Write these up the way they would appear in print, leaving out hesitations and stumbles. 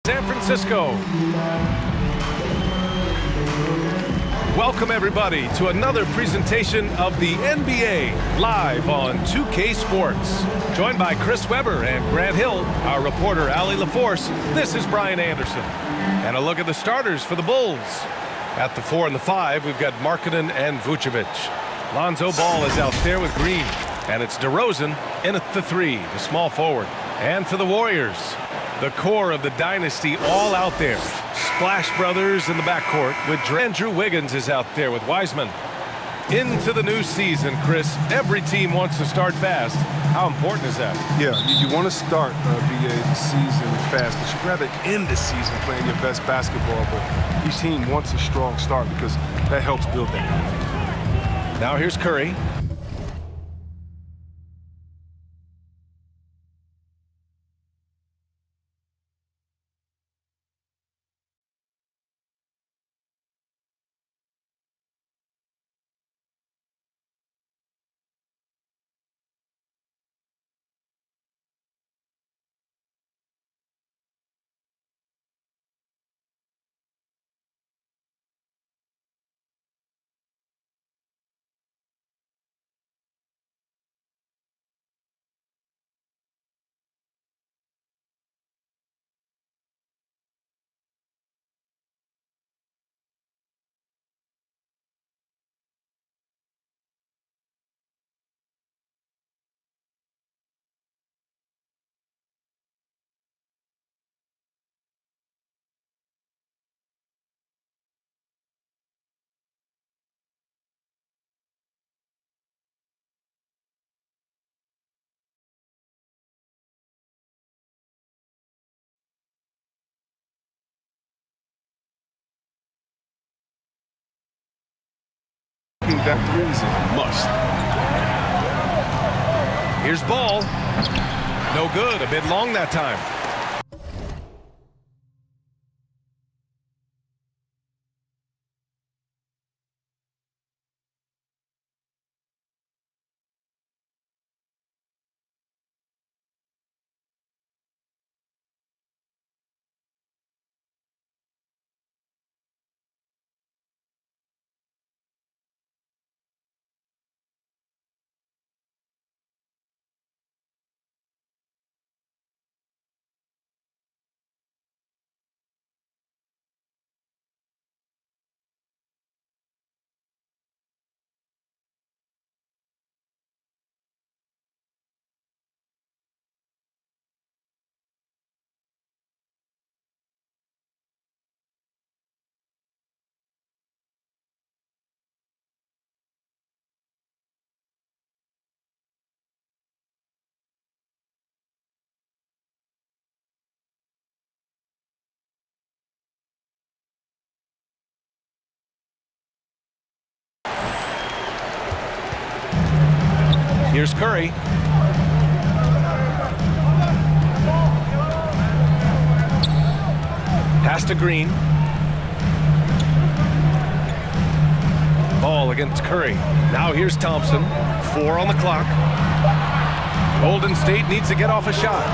San Francisco. Welcome everybody to another presentation of the NBA live on 2K Sports. Joined by Chris Webber and Grant Hill, our reporter Ali LaForce, this is Brian Anderson. And a look at the starters for the Bulls. At the 4 and the 5, we've got Markkanen and Vucevic. Lonzo Ball is out there with Green. And it's DeRozan in at the 3, the small forward. And for the Warriors, the core of the dynasty all out there. Splash Brothers in the backcourt with Andrew Wiggins is out there with Wiseman. Into the new season, Chris. Every team wants to start fast. How important is that? Yeah, you want to start the season fast, but you'd rather end the season playing your best basketball. But each team wants a strong start because that helps build that. Now here's Curry. That threes is a must. Here's Ball. No good. A bit long that time. Here's Curry. Pass to Green. Ball against Curry. Now here's Thompson. 4 on the clock. Golden State needs to get off a shot.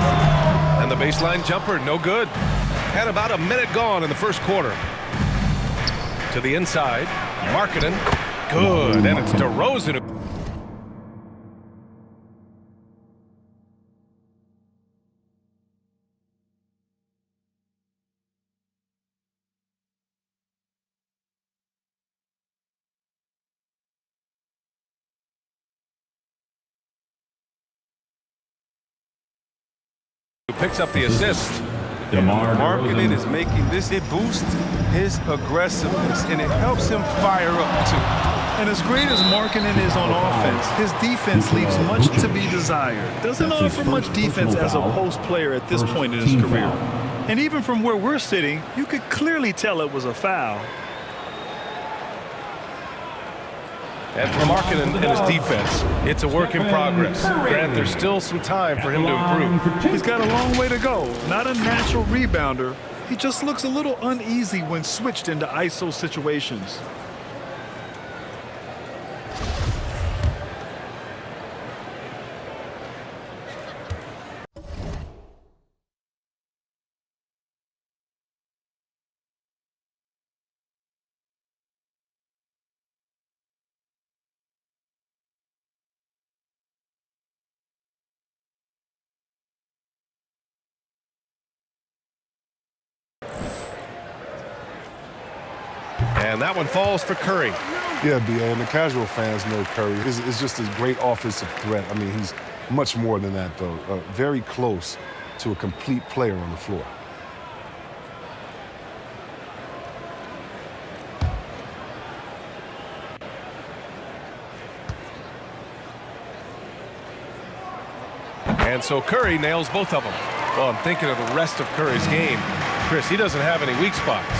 And the baseline jumper, no good. Had about a minute gone in the first quarter. To the inside. Markkanen. Good. And it's DeRozan. Picks up the assist. Markkanen is making this. It boosts his aggressiveness, and it helps him fire up, too. And as great as Markkanen is on offense, his defense leaves much to be desired. Doesn't offer much defense as a post player at this point in his career. And even from where we're sitting, you could clearly tell it was a foul. And for Markkanen and his defense, it's a work in progress. Grant, there's still some time for him to improve. He's got a long way to go. Not a natural rebounder. He just looks a little uneasy when switched into ISO situations. And that one falls for Curry. Yeah, B.A., and the casual fans know Curry is just a great offensive threat. I mean, he's much more than that, though. Very close to a complete player on the floor. And so Curry nails both of them. Well, I'm thinking of the rest of Curry's game. Chris, he doesn't have any weak spots.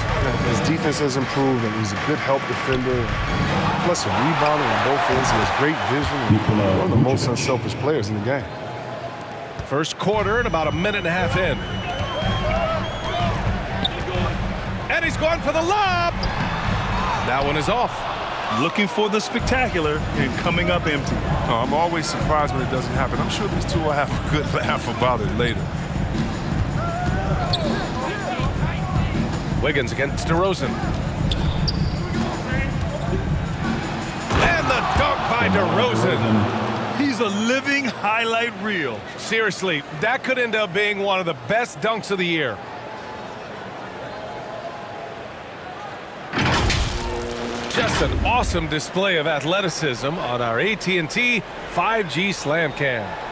His defense has improved, and he's a good help defender. Plus a rebounder on both ends. He has great vision and one of the most unselfish players in the game. First quarter and about a minute and a half in. And he's going for the lob. That one is off. Looking for the spectacular and coming up empty. Oh, I'm always surprised when it doesn't happen. I'm sure these two will have a good laugh about it later. Wiggins against DeRozan. And the dunk by DeRozan. He's a living highlight reel. Seriously, that could end up being one of the best dunks of the year. Just an awesome display of athleticism on our AT&T 5G Slam Cam.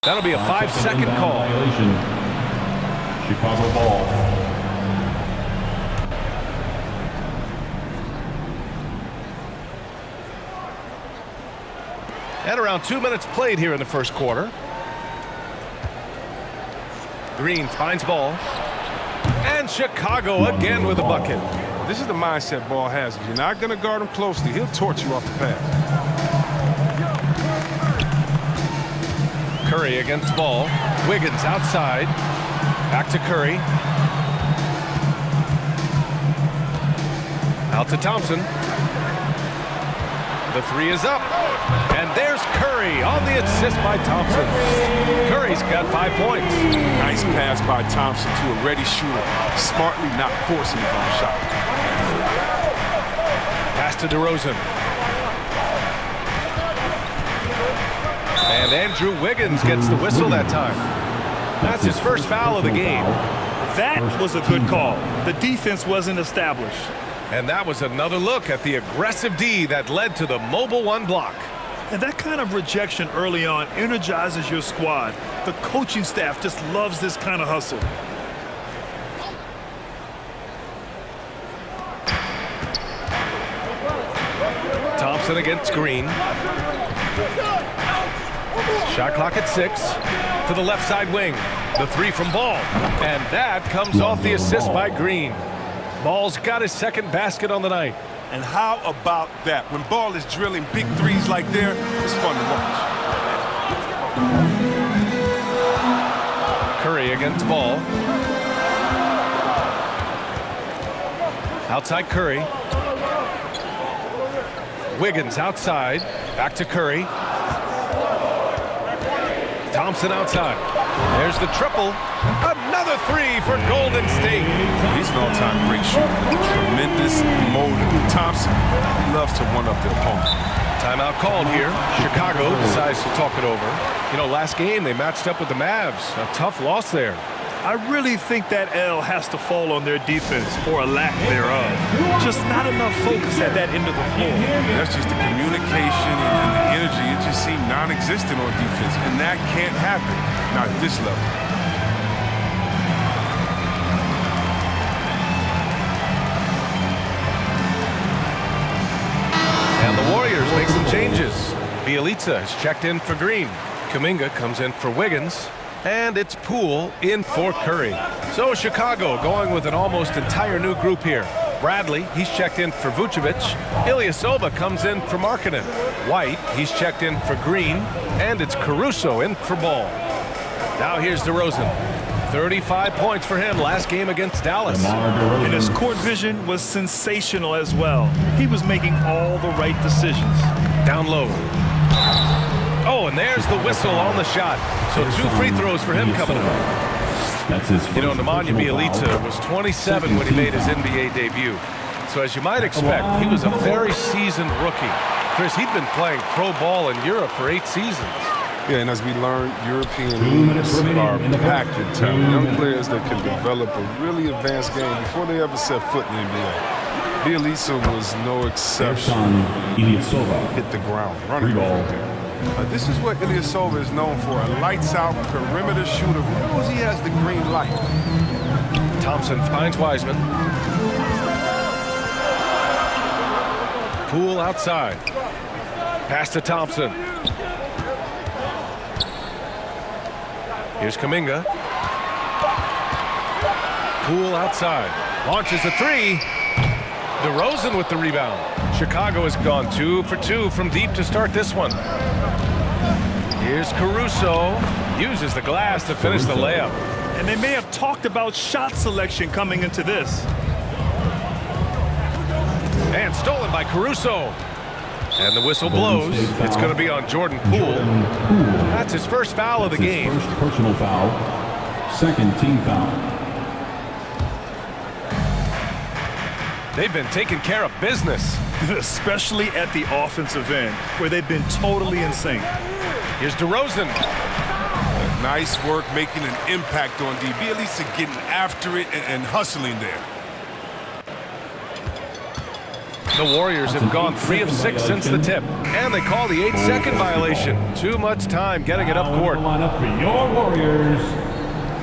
That'll be a 5-second call. Violation. Chicago ball. And around 2 minutes played here in the first quarter. Green finds ball. And Chicago again with a bucket. This is the mindset Ball has. If you're not going to guard him closely, he'll torch you off the pass. Curry against Ball. Wiggins outside. Back to Curry. Out to Thompson. The three is up. And there's Curry on the assist by Thompson. Curry's got 5 points. Nice pass by Thompson to a ready shooter. Smartly not forcing him on the shot. Pass to DeRozan. And Andrew Wiggins gets the whistle that time. That's his first foul of the game. That was a good call. The defense wasn't established. And that was another look at the aggressive D that led to the mobile one block. And that kind of rejection early on energizes your squad. The coaching staff just loves this kind of hustle. Thompson against Green. Shot clock at 6. To the left side wing. The three from Ball. And that comes off the assist by Green. Ball's got his second basket on the night. And how about that? When Ball is drilling big threes like there, it's fun to watch. against Ball. Outside Curry. Wiggins outside. Back to Curry. Thompson outside. There's the triple. Another three for Golden State. He's an all-time great shooter. Tremendous motor. Thompson loves to one-up the opponent. Timeout called here. Chicago decides to talk it over. You know, last game they matched up with the Mavs. A tough loss there. I really think that L has to fall on their defense, or a lack thereof. Just not enough focus at that end of the floor. That's just the communication and the energy. It just seemed non-existent on defense, and that can't happen, not at this level. And the Warriors make some changes. Bielitsa has checked in for Green. Kuminga comes in for Wiggins. And it's Poole in for Curry. So Chicago going with an almost entire new group here. Bradley, he's checked in for Vucevic. Ilya Silva comes in for Markkanen. White, he's checked in for Green. And it's Caruso in for Ball. Now here's DeRozan. 35 points for him last game against Dallas. And his court vision was sensational as well. He was making all the right decisions. Down low. Oh, and there's the whistle on the shot. So 2 free throws for him coming up. That's his You know, Nemanja Bjelica was 27 when he made his NBA debut. So as you might expect, he was a very seasoned rookie. Chris, he'd been playing pro ball in Europe for 8 seasons. Yeah, and as we learned, European leagues are packed in time. Young players that can develop a really advanced game before they ever set foot in the NBA. Bjelica was no exception. Ilya Silva. Hit the ground running right there. This is what Ilya Silva is known for, a lights-out perimeter shooter who knows he has the green light. Thompson finds Wiseman. Poole outside. Pass to Thompson. Here's Kuminga. Poole outside. Launches a 3. DeRozan with the rebound. Chicago has gone 2 for 2 from deep to start this one. Here's Caruso. Uses the glass to finish the layup. And they may have talked about shot selection coming into this. And stolen by Caruso. And the whistle blows. It's going to be on Jordan Poole. That's his first foul of the game. First personal foul. Second team foul. They've been taking care of business. Especially at the offensive end, where they've been totally in sync. Here's DeRozan. Nice work making an impact on D. Bjelica getting after it and hustling there. The Warriors have gone 3 of 6 since the tip. And they call the 8-second violation. Too much time getting it up court. Line up for your Warriors,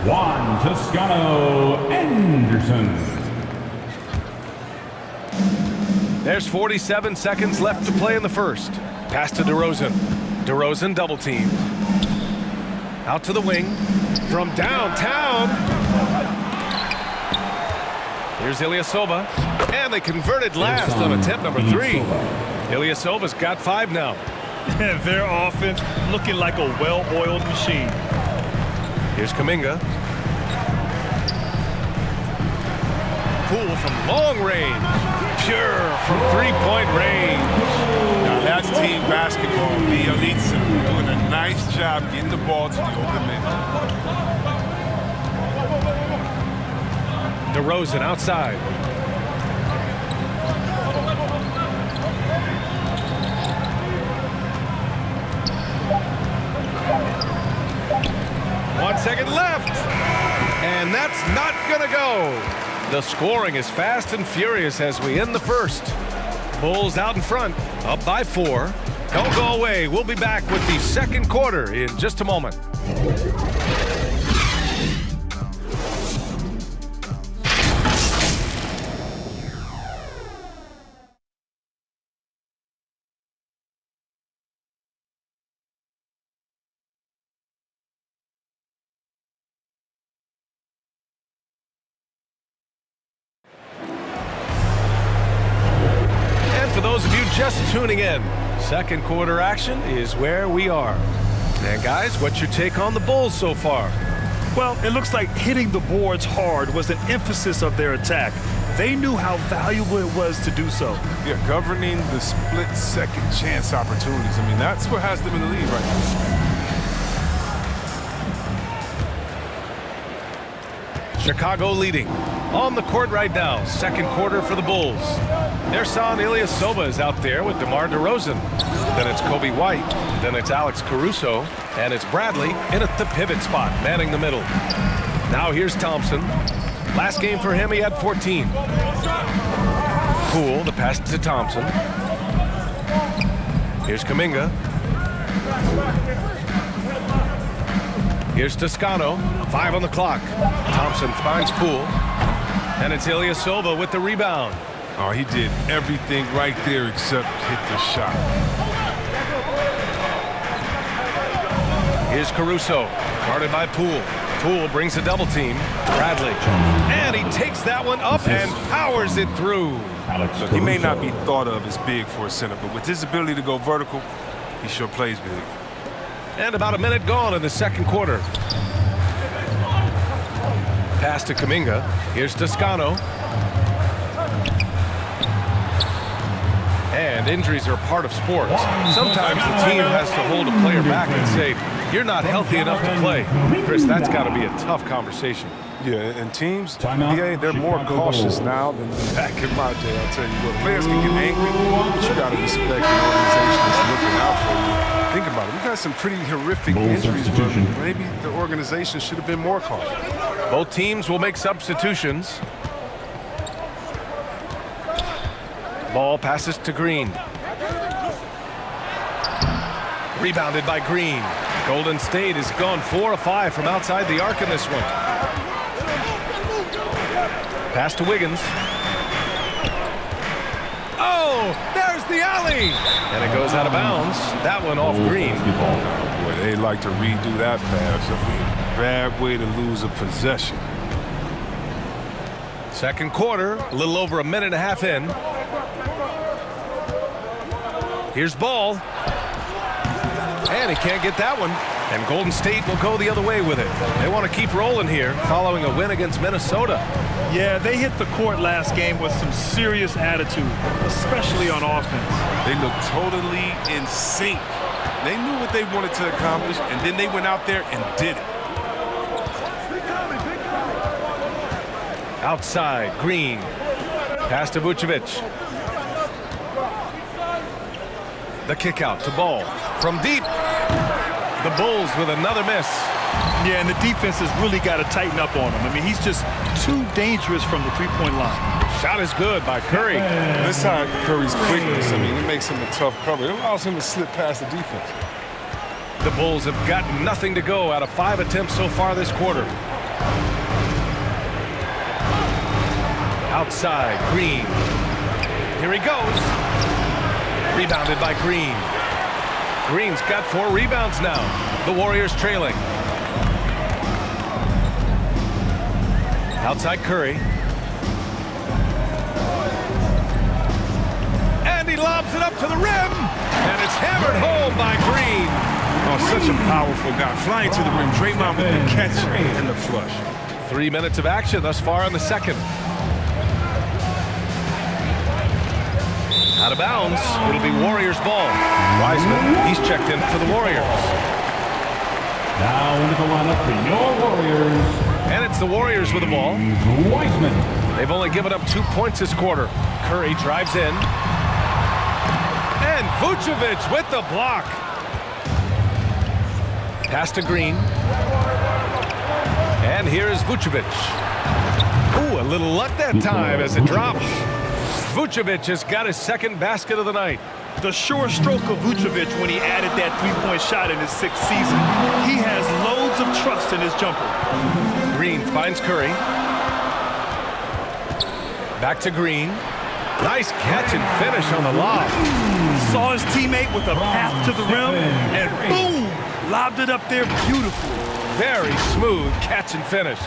Juan Toscano Anderson. There's 47 seconds left to play in the first. Pass to DeRozan. DeRozan double teamed. Out to the wing. From downtown. Here's Ilya Silva. And they converted last on attempt number 3. Ilya Silva's got 5 now. Their offense looking like a well-oiled machine. Here's Kuminga. Poole from long range. Pure from 3-point range. Now that's team basketball. Bjelica doing a nice job getting the ball to the open man. DeRozan outside. One second left. And that's not gonna go. The scoring is fast and furious as we end the first. Bulls out in front, up by 4. Don't go away. We'll be back with the second quarter in just a moment. For those of you just tuning in, second quarter action is where we are. And guys, what's your take on the Bulls so far? Well, it looks like hitting the boards hard was an emphasis of their attack. They knew how valuable it was to do so. Yeah, governing the split-second chance opportunities. I mean, that's what has them in the lead right now. Chicago leading. On the court right now, second quarter for the Bulls. Their son Ilya Silva is out there with DeMar DeRozan. Then it's Kobe White. Then it's Alex Caruso. And it's Bradley in at the pivot spot, manning the middle. Now here's Thompson. Last game for him, he had 14. Poole, the pass to Thompson. Here's Kuminga. Here's Toscano. 5 on the clock. Thompson finds Poole. And it's Ilya Silva with the rebound. Oh, he did everything right there except hit the shot. Here's Caruso, guarded by Poole. Poole brings a double team. Bradley. And he takes that one up and powers it through. Look, he may not be thought of as big for a center, but with his ability to go vertical, he sure plays big. And about a minute gone in the second quarter. Pass to Kuminga. Here's Toscano. And injuries are a part of sports. Sometimes the team has to hold a player back and say, you're not healthy enough to play. Chris, that's got to be a tough conversation. Yeah, and teams, NBA, they're more cautious now than back in my day. I'll tell you what, players can get angry, but you got to respect the organization that's looking out for you. Think about it. We've got some pretty horrific injuries, but maybe the organization should have been more cautious. Both teams will make substitutions. Ball passes to Green. Rebounded by Green. Golden State has gone 4 of 5 from outside the arc in this one. Pass to Wiggins. Oh, there's the alley! And it goes out of bounds. That one off Green. Boy, they like to redo that pass. I mean, bad way to lose a possession. Second quarter, a little over a minute and a half in. Here's Ball. And he can't get that one. And Golden State will go the other way with it. They want to keep rolling here following a win against Minnesota. Yeah, they hit the court last game with some serious attitude, especially on offense. They looked totally in sync. They knew what they wanted to accomplish, and then they went out there and did it. Outside, Green. Pass to Vucevic. The kick out to Ball. From deep. The Bulls with another miss. Yeah, and the defense has really got to tighten up on him. I mean, he's just too dangerous from the three-point line. Shot is good by Curry. This time, Curry's quickness, I mean, it makes him a tough cover. It allows him to slip past the defense. The Bulls have got nothing to go out of 5 attempts so far this quarter. Outside, Green. Here he goes. Rebounded by Green. Green's got 4 rebounds now. The Warriors trailing. Outside Curry. And he lobs it up to the rim. And it's hammered home by Green. Oh, such a powerful guy. Flying to the rim. Draymond with the catch and the flush. 3 minutes of action thus far in the second. Out of bounds. It'll be Warriors ball. Wiseman, he's checked in for the Warriors. Now into the lineup for your Warriors. And it's the Warriors with the ball. Wiseman. They've only given up 2 points this quarter. Curry drives in. And Vucevic with the block. Pass to Green. And here is Vucevic. Ooh, a little luck that time as it drops. Vucevic has got his second basket of the night. The sure stroke of Vucevic when he added that three-point shot in his 6th season. He has loads of trust in his jumper. Green finds Curry. Back to Green. Nice catch and finish on the lob. Saw his teammate with a path to the rim, and boom! Lobbed it up there beautifully. Very smooth catch and finish.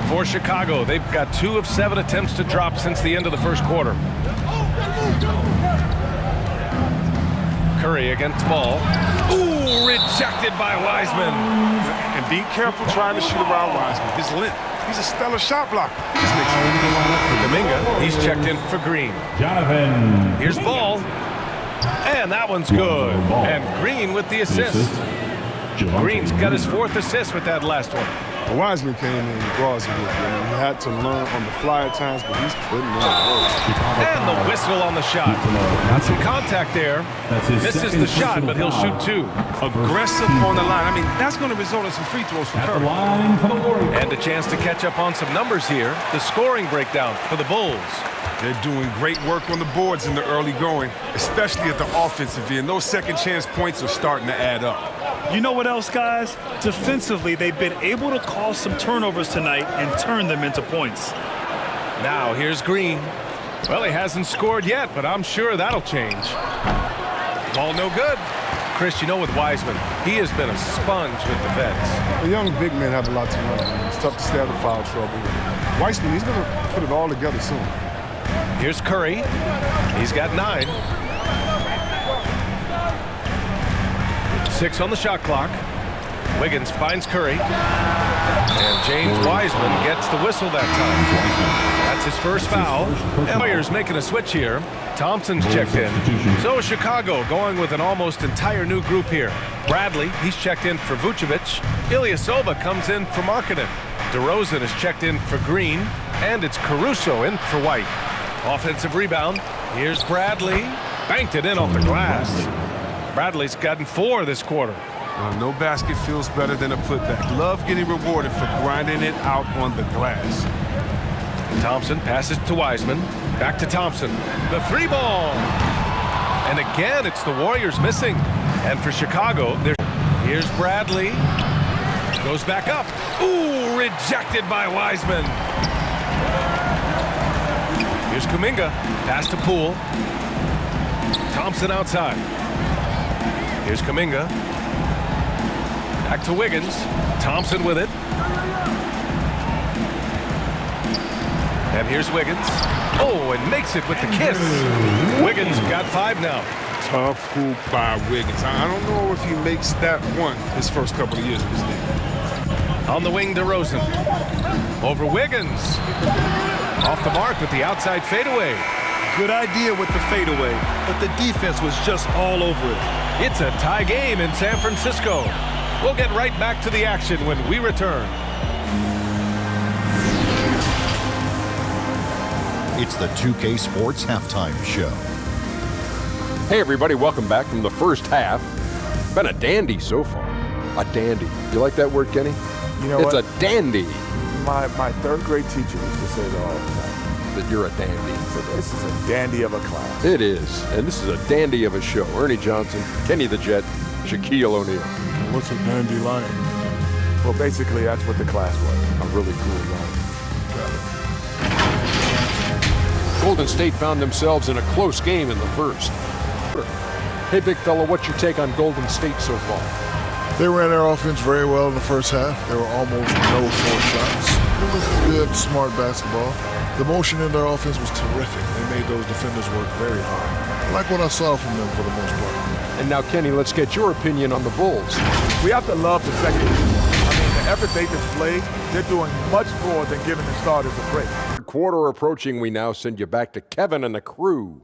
For Chicago, they've got 2 of 7 attempts to drop since the end of the first quarter. Curry against Ball. Ooh, rejected by Wiseman. And be careful trying to shoot around Wiseman. His length. He's a stellar shot blocker. Just makes it. Kuminga, he's checked in for Green. Jonathan. Here's Ball. And that one's good. And Green with the assist. Green's got his 4th assist with that last one. Well, Wiseman came in gauzy with it. He had to learn on the fly at times, but he's putting in work. And the whistle on the shot. Got some contact there. Misses the shot, but he'll shoot 2. Aggressive on the line. I mean, that's going to result in some free throws for Curry. Line for the Warriors. And a chance to catch up on some numbers here. The scoring breakdown for the Bulls. They're doing great work on the boards in the early going, especially at the offensive end. Those second chance points are starting to add up. You know what else, guys? Defensively, they've been able to cause some turnovers tonight and turn them into points. Now here's Green. Well, he hasn't scored yet, but I'm sure that'll change. Ball no good. Chris, you know, with Wiseman, he has been a sponge with the vets. The young big men have a lot to learn. It's tough to stay out of foul trouble. Wiseman, he's going to put it all together soon. Here's Curry. He's got 9. 6 on the shot clock. Wiggins finds Curry. And James Wiseman gets the whistle that time. That's his first foul. And Warriors making a switch here. Thompson's checked in. So is Chicago going with an almost entire new group here. Bradley, he's checked in for Vucevic. Ilya Silva comes in for Markkanen. DeRozan is checked in for Green. And it's Caruso in for White. Offensive rebound. Here's Bradley. Banked it in off the glass. Bradley's gotten 4 this quarter. No basket feels better than a putback. Love getting rewarded for grinding it out on the glass. Thompson passes to Wiseman. Back to Thompson. The 3-ball. And again, it's the Warriors missing. And for Chicago, here's Bradley. Goes back up. Ooh, rejected by Wiseman. Here's Kuminga. Pass to Poole. Thompson outside. Here's Kuminga. Back to Wiggins. Thompson with it. And here's Wiggins. Oh, and makes it with the kiss. Wiggins got 5 now. Tough hoop by Wiggins. I don't know if he makes that one his first couple of years in this league. On the wing, DeRozan. Over Wiggins. Off the mark with the outside fadeaway. Good idea with the fadeaway, but the defense was just all over it. It's a tie game in San Francisco. We'll get right back to the action when we return. It's the 2K Sports Halftime Show. Hey everybody, welcome back from the first half. Been a dandy so far. A dandy. You like that word, Kenny? You know it's what? a dandy. My 3rd grade teacher used to say that all the time. That you're a dandy. So this is a dandy of a class. It is. And this is a dandy of a show. Ernie Johnson, Kenny the Jet, Shaquille O'Neal. What's a dandy lion? Well, basically, that's what the class was. A really cool lion. Golden State found themselves in a close game in the first. Hey, big fella, what's your take on Golden State so far? They ran their offense very well in the first half. There were almost no forced shots. It was good, smart basketball. The motion in their offense was terrific. They made those defenders work very hard. I like what I saw from them for the most part. And now, Kenny, let's get your opinion on the Bulls. We have to love the second unit. I mean, the effort they displayed, they're doing much more than giving the starters a break. Quarter approaching, we now send you back to Kevin and the crew.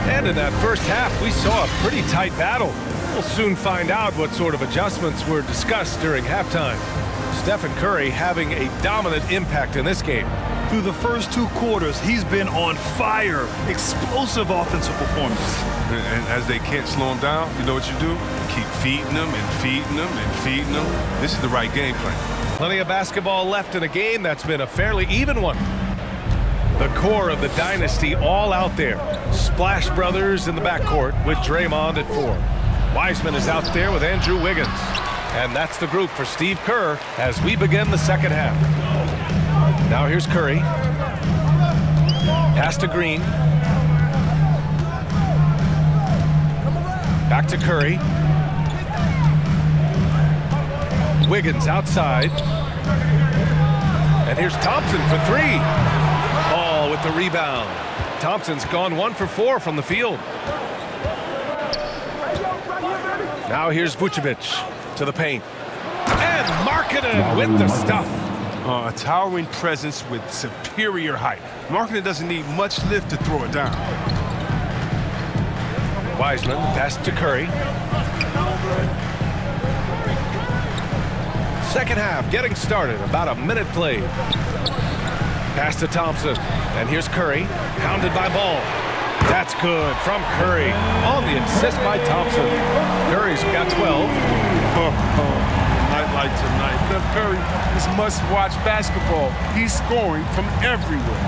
And in that first half, we saw a pretty tight battle. We'll soon find out what sort of adjustments were discussed during halftime. Stephen Curry having a dominant impact in this game. Through the first 2 quarters, he's been on fire. Explosive offensive performance. And as they can't slow him down, you know what you do? Keep feeding them and feeding them and feeding them. This is the right game plan. Plenty of basketball left in a game that's been a fairly even one. The core of the dynasty all out there. Splash Brothers in the backcourt with Draymond at 4. Wiseman is out there with Andrew Wiggins. And that's the group for Steve Kerr as we begin the second half. Now here's Curry. Pass to Green. Back to Curry. Wiggins outside. And here's Thompson for three. Ball with the rebound. Thompson's gone 1 for 4 from the field. Now here's Vucevic to the paint. And Markkanen with the stuff. A towering presence with superior height. Markkanen doesn't need much lift to throw it down. Wiseman pass to Curry. Second half getting started. About a minute played. Pass to Thompson. And here's Curry. Pounded by Ball. That's good from Curry. On the assist by Thompson. Curry's got 12. Night like tonight. Steph Curry is must-watch basketball. He's scoring from everywhere.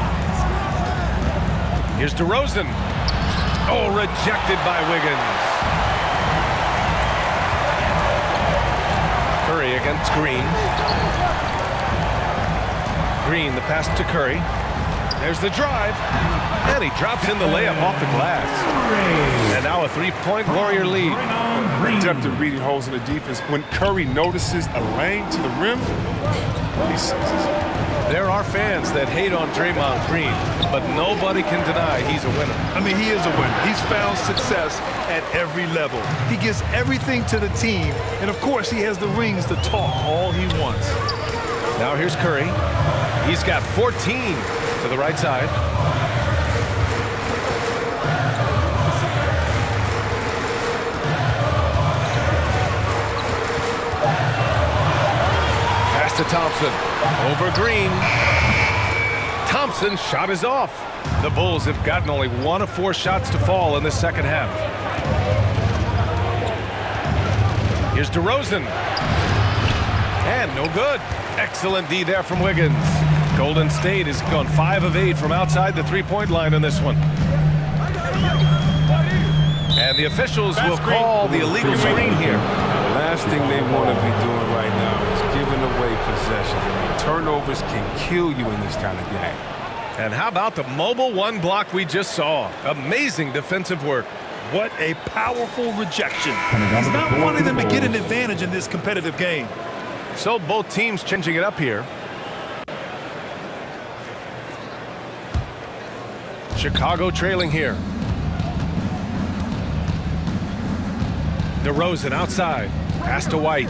Here's DeRozan. Oh, rejected by Wiggins. Curry against Green. Green, the pass to Curry. There's the drive. And he drops in the layup off the glass. And now a three-point Warrior lead. Depth of reading holes in the defense. When Curry notices a lane to the rim, he seizes. There are fans that hate on Draymond Green, but nobody can deny he's a winner. I mean, he is a winner. He's found success at every level. He gives everything to the team, and of course, he has the rings to talk all he wants. Now here's Curry. He's got 14 to the right side. Pass to Thompson. Over Green. Thompson's shot is off. The Bulls have gotten only 1 of 4 shots to fall in the second half. Here's DeRozan. And no good. Excellent D there from Wiggins. Golden State has gone 5 of 8 from outside the three-point line in this one. And the officials will call the illegal screen here. The last thing they want to be doing right now is giving away possession. Turnovers can kill you in this kind of game. And how about the mobile 1 block we just saw? Amazing defensive work. What a powerful rejection. He's not wanting them to get an advantage in this competitive game. So both teams changing it up here. Chicago trailing here. DeRozan outside. Pass to White.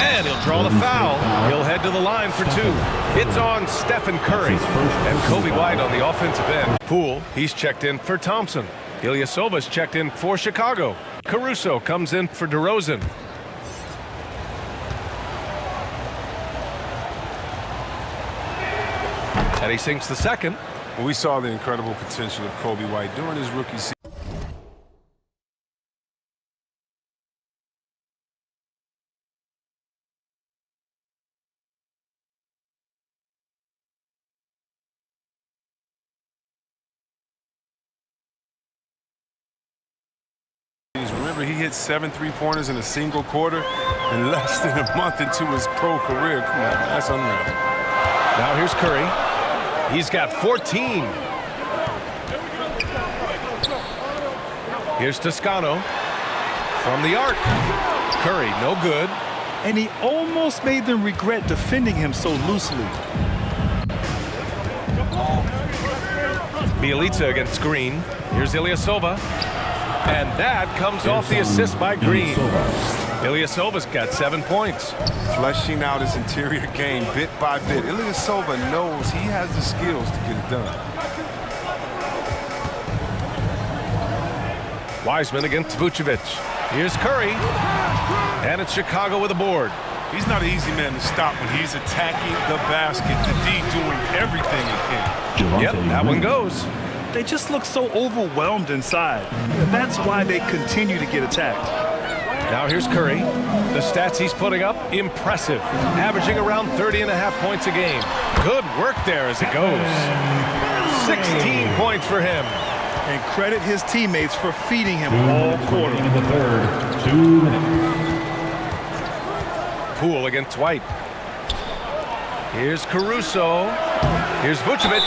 And he'll draw the foul. He'll head to the line for 2. It's on Stephen Curry. And Kobe White on the offensive end. Poole, he's checked in for Thompson. Ilya Silva's checked in for Chicago. Caruso comes in for DeRozan. And he sinks the second. Well, we saw the incredible potential of Kobe White during his rookie season. Remember, he hit 7 3-pointers in a single quarter in less than a month into his pro career. Come on, that's unreal. Now here's Curry. He's got 14. Here's Toscano from the arc. Curry, no good. And he almost made them regret defending him so loosely. Bielitsa against Green. Here's Ilya Silva. And that comes off the assist by Green. Ilya Silva's got 7 points. Fleshing out his interior game bit by bit. Ilya Silva knows he has the skills to get it done. Wiseman against Vucevic. Here's Curry. And it's Chicago with a board. He's not an easy man to stop when he's attacking the basket. The D doing everything he can. Yep, that one goes. They just look so overwhelmed inside. That's why they continue to get attacked. Now here's Curry. The stats he's putting up, impressive. Averaging around 30.5 points a game. Good work there as it goes. 16 points for him. And credit his teammates for feeding him all quarter. In the third, 2 minutes. Poole against White. Here's Caruso. Here's Vucevic.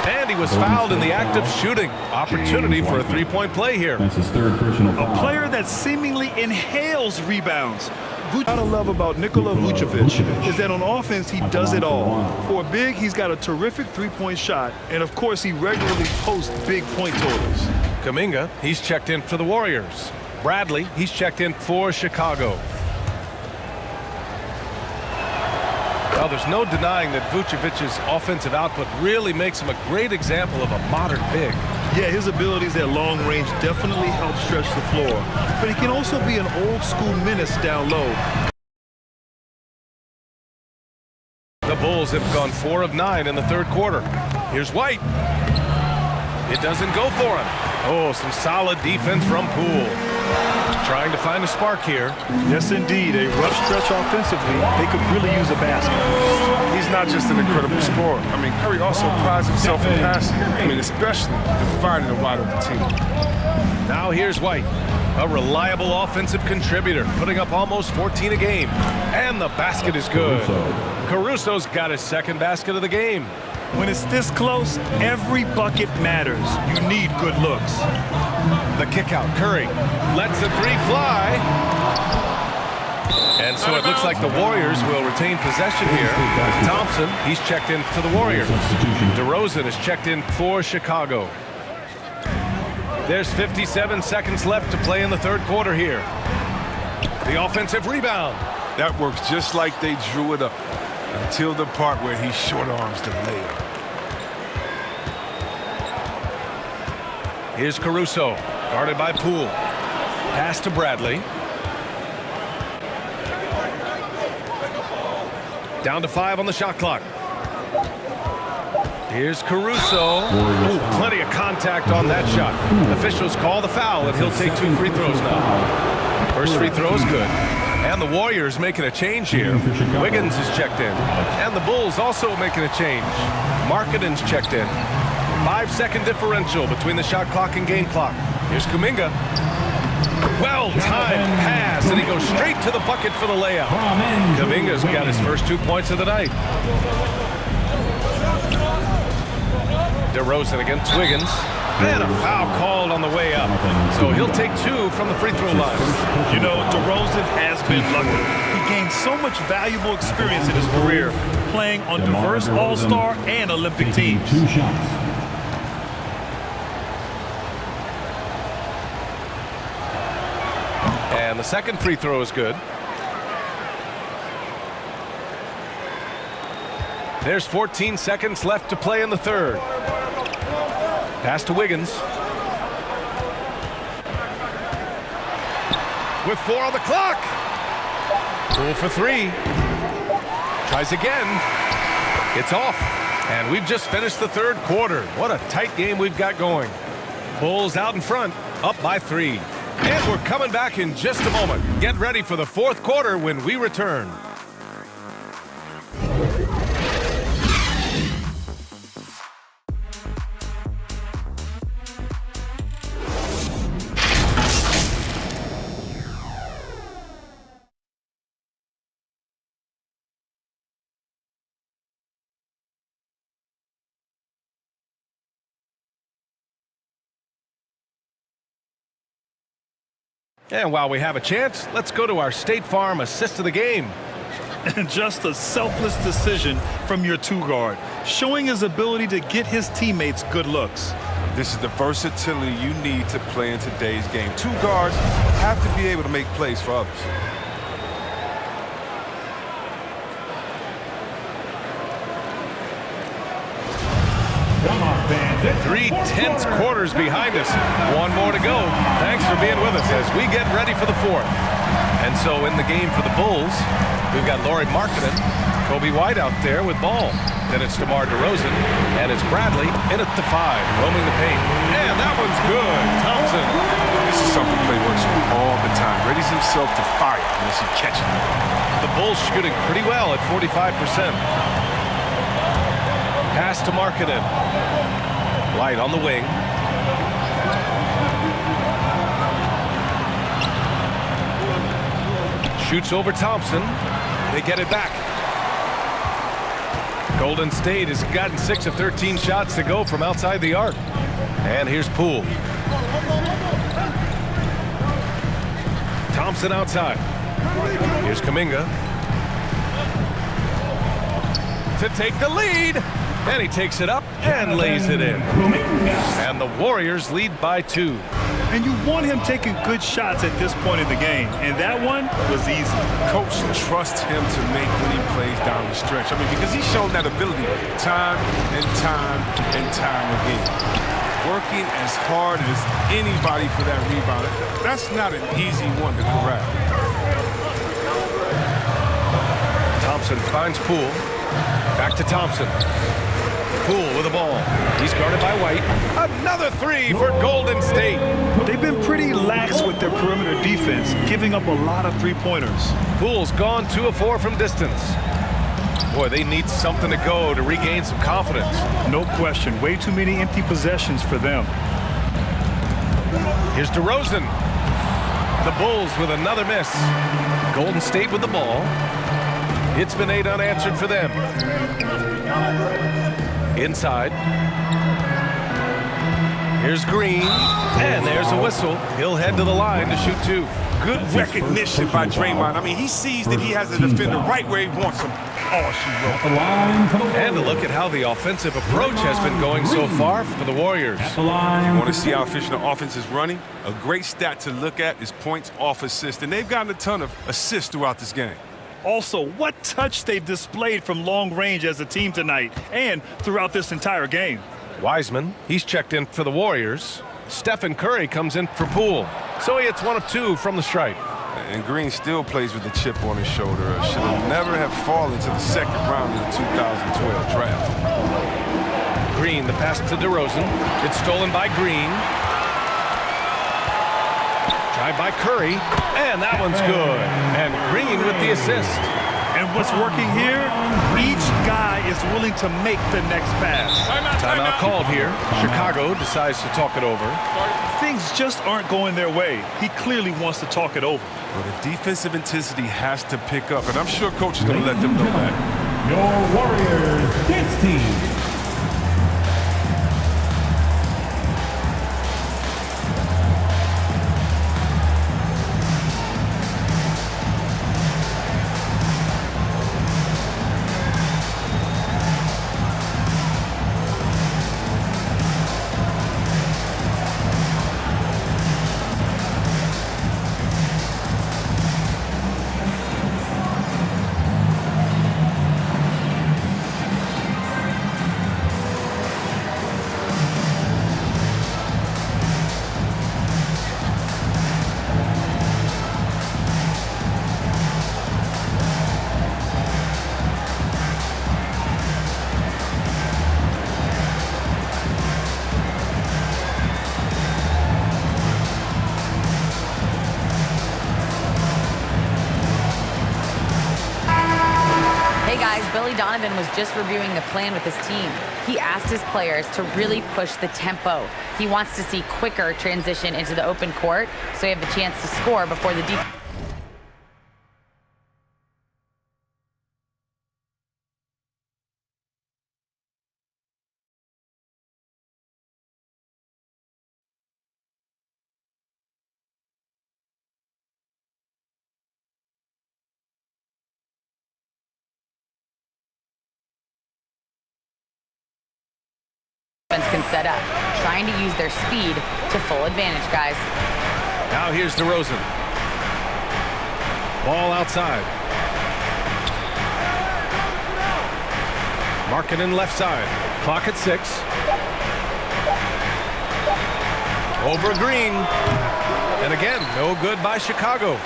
And he was fouled in the act of shooting. Opportunity for a three-point play here. That's his third personal foul. A player that seemingly inhales rebounds. What I love about Nikola Vucevic is that on offense, he does it all. For a big, he's got a terrific three-point shot, and of course, he regularly posts big point totals. Kuminga, he's checked in for the Warriors. Bradley, he's checked in for Chicago. Well, there's no denying that Vucevic's offensive output really makes him a great example of a modern big. Yeah, his abilities at long range definitely help stretch the floor, but he can also be an old-school menace down low. The Bulls have gone 4 of 9 in the third quarter. Here's White. It doesn't go for him. Oh, some solid defense from Poole. Trying to find a spark here. Yes, indeed. A rough stretch offensively. They could really use a basket. He's not just an incredible scorer. I mean, Curry also prides himself in passing. I mean, especially in finding a wide open team. Now here's White, a reliable offensive contributor, putting up almost 14 a game. And the basket is good. Caruso's got his second basket of the game. When it's this close, every bucket matters. You need good looks. The kick out, Curry lets the three fly. And so it looks like the Warriors will retain possession here. Thompson, he's checked in for the Warriors. DeRozan is checked in for Chicago. There's 57 seconds left to play in the third quarter here. The offensive rebound. That works just like they drew it up until the part where he short arms the layup. Here's Caruso, guarded by Poole. Pass to Bradley. Down to 5 on the shot clock. Here's Caruso. Ooh, plenty of contact on that shot. Officials call the foul, and he'll take 2 free throws now. First free throw is good. And the Warriors making a change here. Wiggins is checked in. And the Bulls also making a change. Markkanen's checked in. 5-second differential between the shot clock and game clock. Here's Kuminga. Well-timed pass, and he goes straight to the bucket for the layup. Kuminga's got his first 2 points of the night. DeRozan against Wiggins. And a foul called on the way up. So he'll take 2 from the free throw line. You know, DeRozan has been lucky. He gained so much valuable experience in his career, playing on diverse All-Star and Olympic teams. 2 shots. And the second free throw is good. There's 14 seconds left to play in the third. Pass to Wiggins. With 4 on the clock. Poole for 3. Tries again. It's off. And we've just finished the third quarter. What a tight game we've got going. Bulls out in front, up by 3. And we're coming back in just a moment. Get ready for the fourth quarter when we return. And while we have a chance, let's go to our State Farm assist of the game. And just a selfless decision from your 2-guard, showing his ability to get his teammates good looks. This is the versatility you need to play in today's game. 2 guards have to be able to make plays for others. Come on, fans. 3 tense quarters behind us. 1 more to go. Thanks for being with us as we get ready for the fourth. And so in the game for the Bulls, we've got Lauri Markkanen, Kobe White out there with ball. Then it's DeMar DeRozan, and it's Bradley in at the 5, roaming the paint. And that one's good. Thompson. This is something Clay works with all the time. Readies himself to fire unless he catches it. The Bulls shooting pretty well at 45%. Pass to Markkanen. White on the wing. Shoots over Thompson. They get it back. Golden State has gotten 6 of 13 shots to go from outside the arc. And here's Poole. Thompson outside. Here's Kuminga to take the lead. And he takes it up and lays it in. And the Warriors lead by 2. And you want him taking good shots at this point in the game. And that one was easy. Coach trusts him to make when he plays down the stretch. I mean, because he's shown that ability time and time and time again. Working as hard as anybody for that rebound. That's not an easy one to corral. Thompson finds Poole. Back to Thompson. Poole with the ball. He's guarded by White. Another 3 for Golden State. They've been pretty lax with their perimeter defense, giving up a lot of three-pointers. Poole's gone 2 of 4 from distance. Boy, they need something to go to regain some confidence. No question. Way too many empty possessions for them. Here's DeRozan. The Bulls with another miss. Golden State with the ball. It's been 8 unanswered for them. Inside. Here's Green. And there's a whistle. He'll head to the line to shoot 2. Good recognition by Draymond. I mean, he sees that he has a defender right where he wants him. Oh, she wrote. And a look at how the offensive approach has been going so far for the Warriors. If you want to see how efficient the offense is running, a great stat to look at is points off assist. And they've gotten a ton of assists throughout this game. Also, what touch they've displayed from long range as a team tonight and throughout this entire game. Wiseman, he's checked in for the Warriors. Stephen Curry comes in for Poole. So he hits 1 of 2 from the stripe. And Green still plays with a chip on his shoulder. Should have never have fallen to the second round of the 2012 draft. Green, the pass to DeRozan. It's stolen by Green. Drive by Curry, and that one's good. And Green with the assist. And what's working here? Each guy is willing to make the next pass. Timeout called here. Chicago decides to talk it over. Things just aren't going their way. He clearly wants to talk it over. Well, the defensive intensity has to pick up, and I'm sure coach is going to let them know that. Your Warriors dance team. Billy Donovan was just reviewing the plan with his team. He asked his players to really push the tempo. He wants to see quicker transition into the open court so he have a chance to score before the defense. Can set up, trying to use their speed to full advantage, guys. Now here's DeRozan. Ball outside. Markkanen left side. Clock at 6. Over Green. And again, no good by Chicago.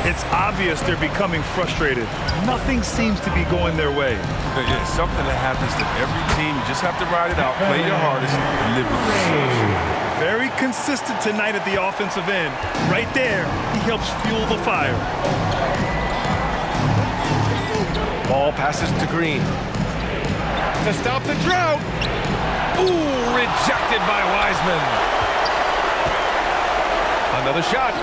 It's obvious they're becoming frustrated. Nothing seems to be going their way. Yeah, something that happens to every team. You just have to ride it out, play your hardest, and live with it. Very consistent tonight at the offensive end. Right there, he helps fuel the fire. Ball passes to Green. To stop the drought. Ooh, rejected by Wiseman. Another shot.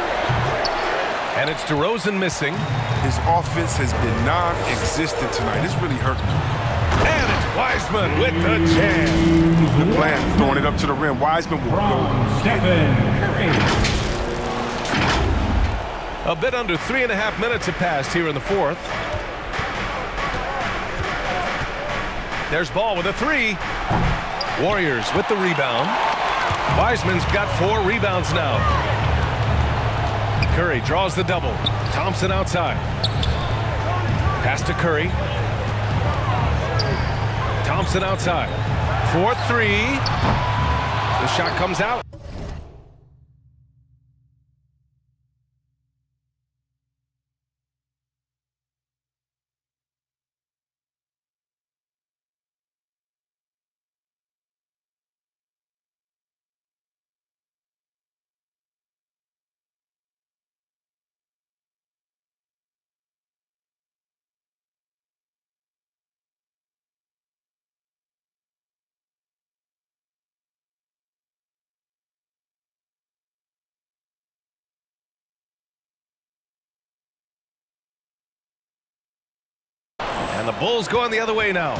And it's DeRozan missing. His offense has been non-existent tonight. It's really hurting him. And it's Wiseman with the jam. The plan, throwing it up to the rim. Wiseman will go. Stephen Curry. A bit under 3.5 minutes have passed here in the fourth. There's Ball with a three. Warriors with the rebound. Wiseman's got 4 rebounds now. Curry draws the double. Thompson outside. Pass to Curry. Thompson outside. 4-3. The shot comes out. And the Bulls going the other way now.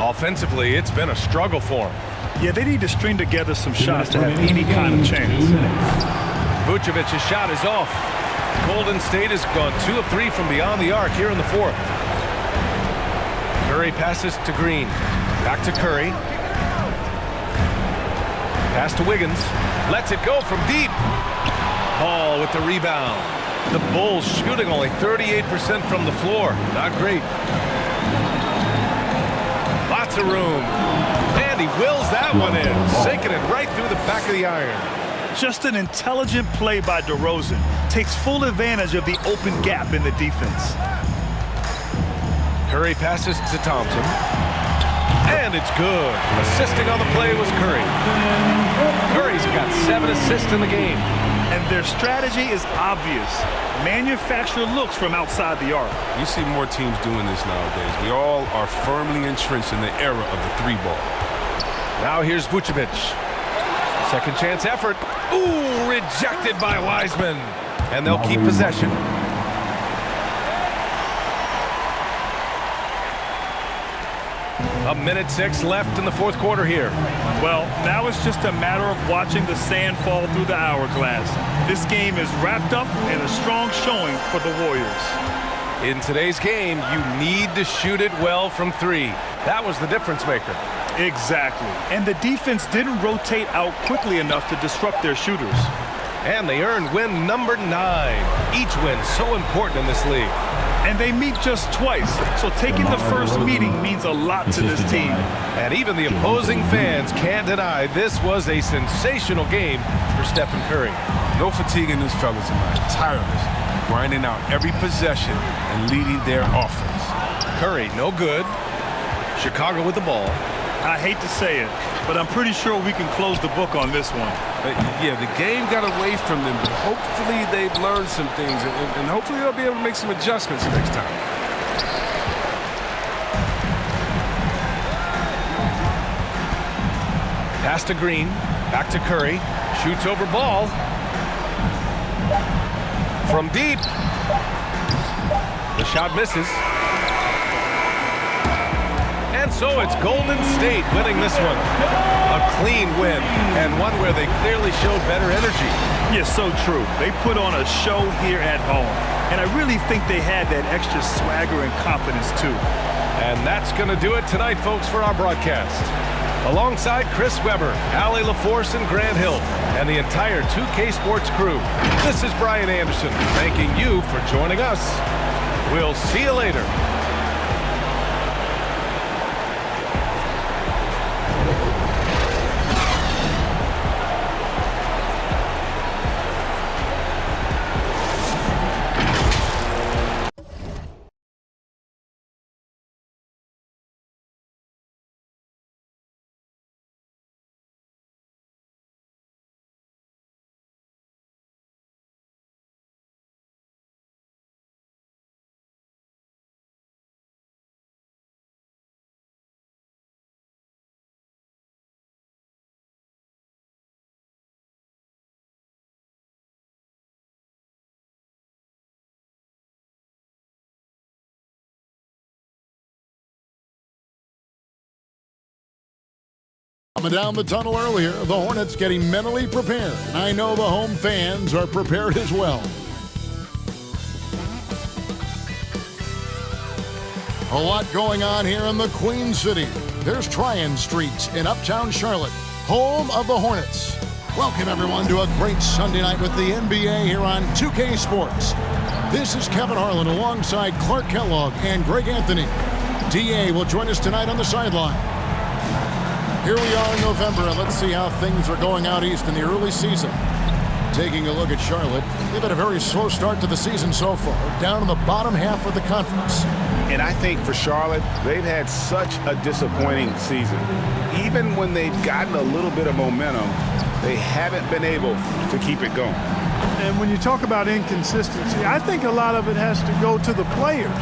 Offensively, it's been a struggle for them. Yeah, they need to string together some shots to have any kind of chance. Vucevic's shot is off. Golden State has gone 2 of 3 from beyond the arc here in the fourth. Curry passes to Green. Back to Curry. Pass to Wiggins. Lets it go from deep. Ball with the rebound. The Bulls shooting only 38% from the floor. Not great. Lots of room. And he wills that one in. Sinking it right through the back of the iron. Just an intelligent play by DeRozan. Takes full advantage of the open gap in the defense. Curry passes to Thompson. And it's good. Assisting on the play was Curry. Curry's got 7 assists in the game. And their strategy is obvious. Manufacture looks from outside the arc. You see more teams doing this nowadays. We all are firmly entrenched in the era of the 3-ball. Now here's Vucevic. Second chance effort. Ooh, rejected by Wiseman. And they'll keep possession. A minute 6 left in the fourth quarter here. Well, now it's just a matter of watching the sand fall through the hourglass. This game is wrapped up in a strong showing for the Warriors. In today's game, you need to shoot it well from 3. That was the difference maker. Exactly. And the defense didn't rotate out quickly enough to disrupt their shooters. And they earned win number 9. Each win so important in this league. And they meet just twice, so taking the first meeting means a lot to this team. And even the opposing fans can't deny this was a sensational game for Stephen Curry. No fatigue in this fella tonight. Tireless, grinding out every possession and leading their offense. Curry, no good. Chicago with the ball. I hate to say it, but I'm pretty sure we can close the book on this one. Yeah, the game got away from them, but hopefully they've learned some things, and hopefully they'll be able to make some adjustments next time. Pass to Green, back to Curry, shoots over Ball. From deep. The shot misses. And so it's Golden State winning this one. A clean win, and one where they clearly showed better energy. Yes, so true. They put on a show here at home. And I really think they had that extra swagger and confidence, too. And that's going to do it tonight, folks, for our broadcast. Alongside Chris Webber, Allie LaForce, and Grant Hill, and the entire 2K Sports crew, this is Brian Anderson thanking you for joining us. We'll see you later. Coming down the tunnel earlier, the Hornets getting mentally prepared. And I know the home fans are prepared as well. A lot going on here in the Queen City. There's Tryon Street in uptown Charlotte, home of the Hornets. Welcome, everyone, to a great Sunday night with the NBA here on 2K Sports. This is Kevin Harlan alongside Clark Kellogg and Greg Anthony. DA will join us tonight on the sideline. Here we are in November, and let's see how things are going out east in the early season. Taking a look at Charlotte, they've had a very slow start to the season so far, down in the bottom half of the conference. And I think for Charlotte, they've had such a disappointing season. Even when they've gotten a little bit of momentum, they haven't been able to keep it going. And when you talk about inconsistency, I think a lot of it has to go to the players,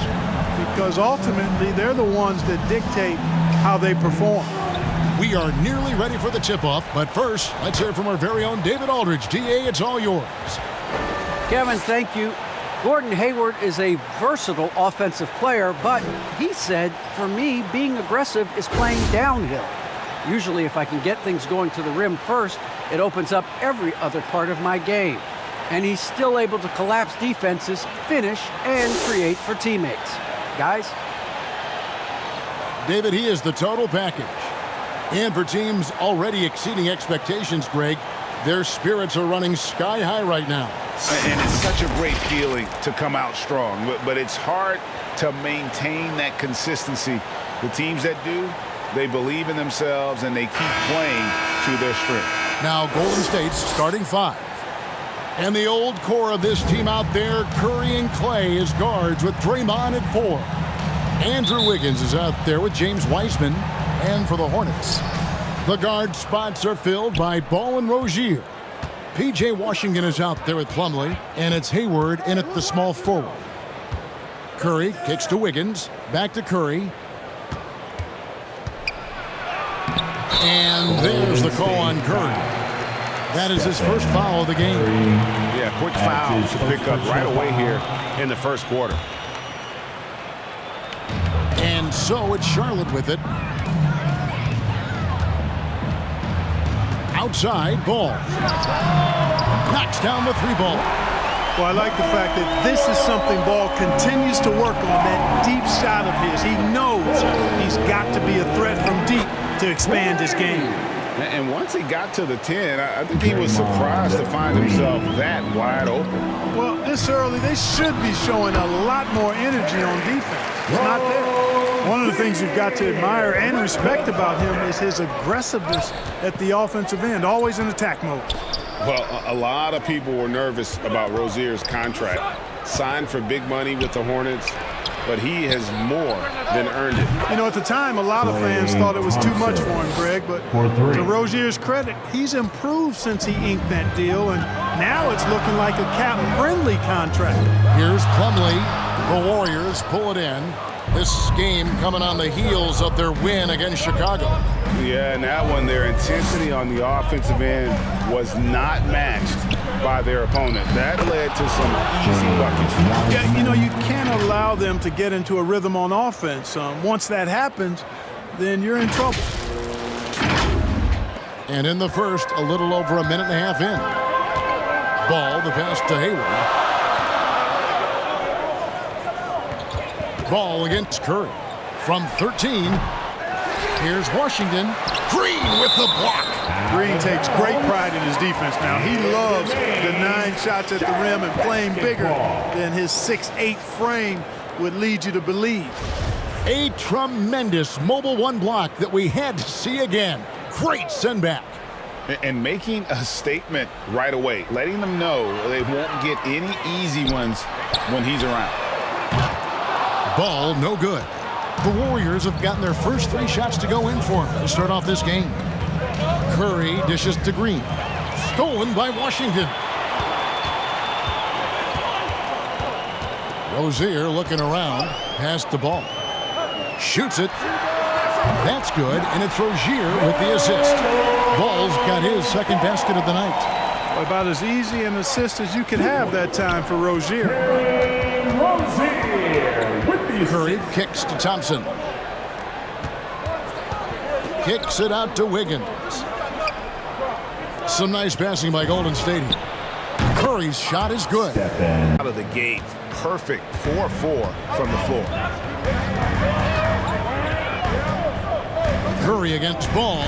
because ultimately they're the ones that dictate how they perform. We are nearly ready for the tip-off, but first, let's hear from our very own David Aldridge. DA, it's all yours. Kevin, thank you. Gordon Hayward is a versatile offensive player, but he said, for me, being aggressive is playing downhill. Usually, if I can get things going to the rim first, it opens up every other part of my game. And he's still able to collapse defenses, finish, and create for teammates. Guys? David, he is the total package. And for teams already exceeding expectations, Greg, their spirits are running sky high right now. And it's such a great feeling to come out strong, but it's hard to maintain that consistency. The teams that do, they believe in themselves and they keep playing to their strength. Now Golden State's starting five. And the old core of this team out there, Curry and Clay as guards with Draymond at 4. Andrew Wiggins is out there with James Wiseman. And for the Hornets, the guard spots are filled by Ball and Rozier. P.J. Washington is out there with Plumlee, and it's Hayward in at the small forward. Curry kicks to Wiggins, back to Curry. And there's the call on Curry. That is his first foul of the game. Yeah, quick foul to pick up right away here in the first quarter. And so it's Charlotte with it. Outside, Ball. Knocks down the 3 ball. Well, I like the fact that this is something Ball continues to work on, that deep shot of his. He knows he's got to be a threat from deep to expand his game. And once he got to the 10, I think he was surprised to find himself that wide open. Well, this early, they should be showing a lot more energy on defense. It's not there. One of the things you've got to admire and respect about him is his aggressiveness at the offensive end, always in attack mode. Well, a lot of people were nervous about Rozier's contract. Signed for big money with the Hornets, but he has more than earned it. You know, at the time, a lot of fans thought it was too much for him, Greg, but to Rozier's credit, he's improved since he inked that deal, and now it's looking like a cap-friendly contract. Here's Plumlee. The Warriors pull it in. This game coming on the heels of their win against Chicago. Yeah, and that one, their intensity on the offensive end was not matched by their opponent. That led to some easy buckets. Yeah, you know, you can't allow them to get into a rhythm on offense. Once that happens, then you're in trouble. And in the first, a little over a minute and a half in. Ball, the pass to Hayward. Ball against Curry. From 13, here's Washington. Green with the block. Green takes great pride in his defense now. He loves the 9 shots at the rim and playing bigger than his 6'8" frame would lead you to believe. A tremendous mobile 1 block that we had to see again. Great send back. And making a statement right away, letting them know they won't get any easy ones when he's around. Ball, no good. The Warriors have gotten their first 3 shots to go in for him to start off this game. Curry dishes to Green. Stolen by Washington. Rozier looking around. Past the ball. Shoots it. That's good, and it's Rozier with the assist. Ball's got his second basket of the night. About as easy an assist as you could have that time for Rozier. Curry kicks to Thompson. Kicks it out to Wiggins. Some nice passing by Golden State. Curry's shot is good. Out of the gate, perfect 4-4 from the floor. Curry against Ball.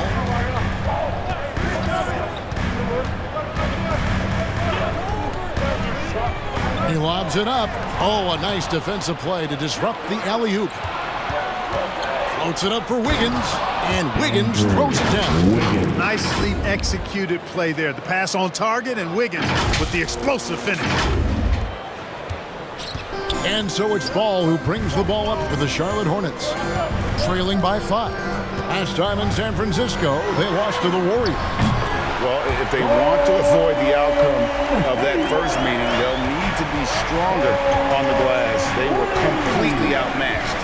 He lobs it up. Oh, a nice defensive play to disrupt the alley-oop. Floats it up for Wiggins, and Wiggins throws it down. Nicely executed play there. The pass on target, and Wiggins with the explosive finish. And so it's Ball who brings the ball up for the Charlotte Hornets, trailing by 5. Last time in San Francisco, they lost to the Warriors. Well, if they want to avoid the outcome of that first meeting, they'll need to be stronger on the glass. They were completely outmatched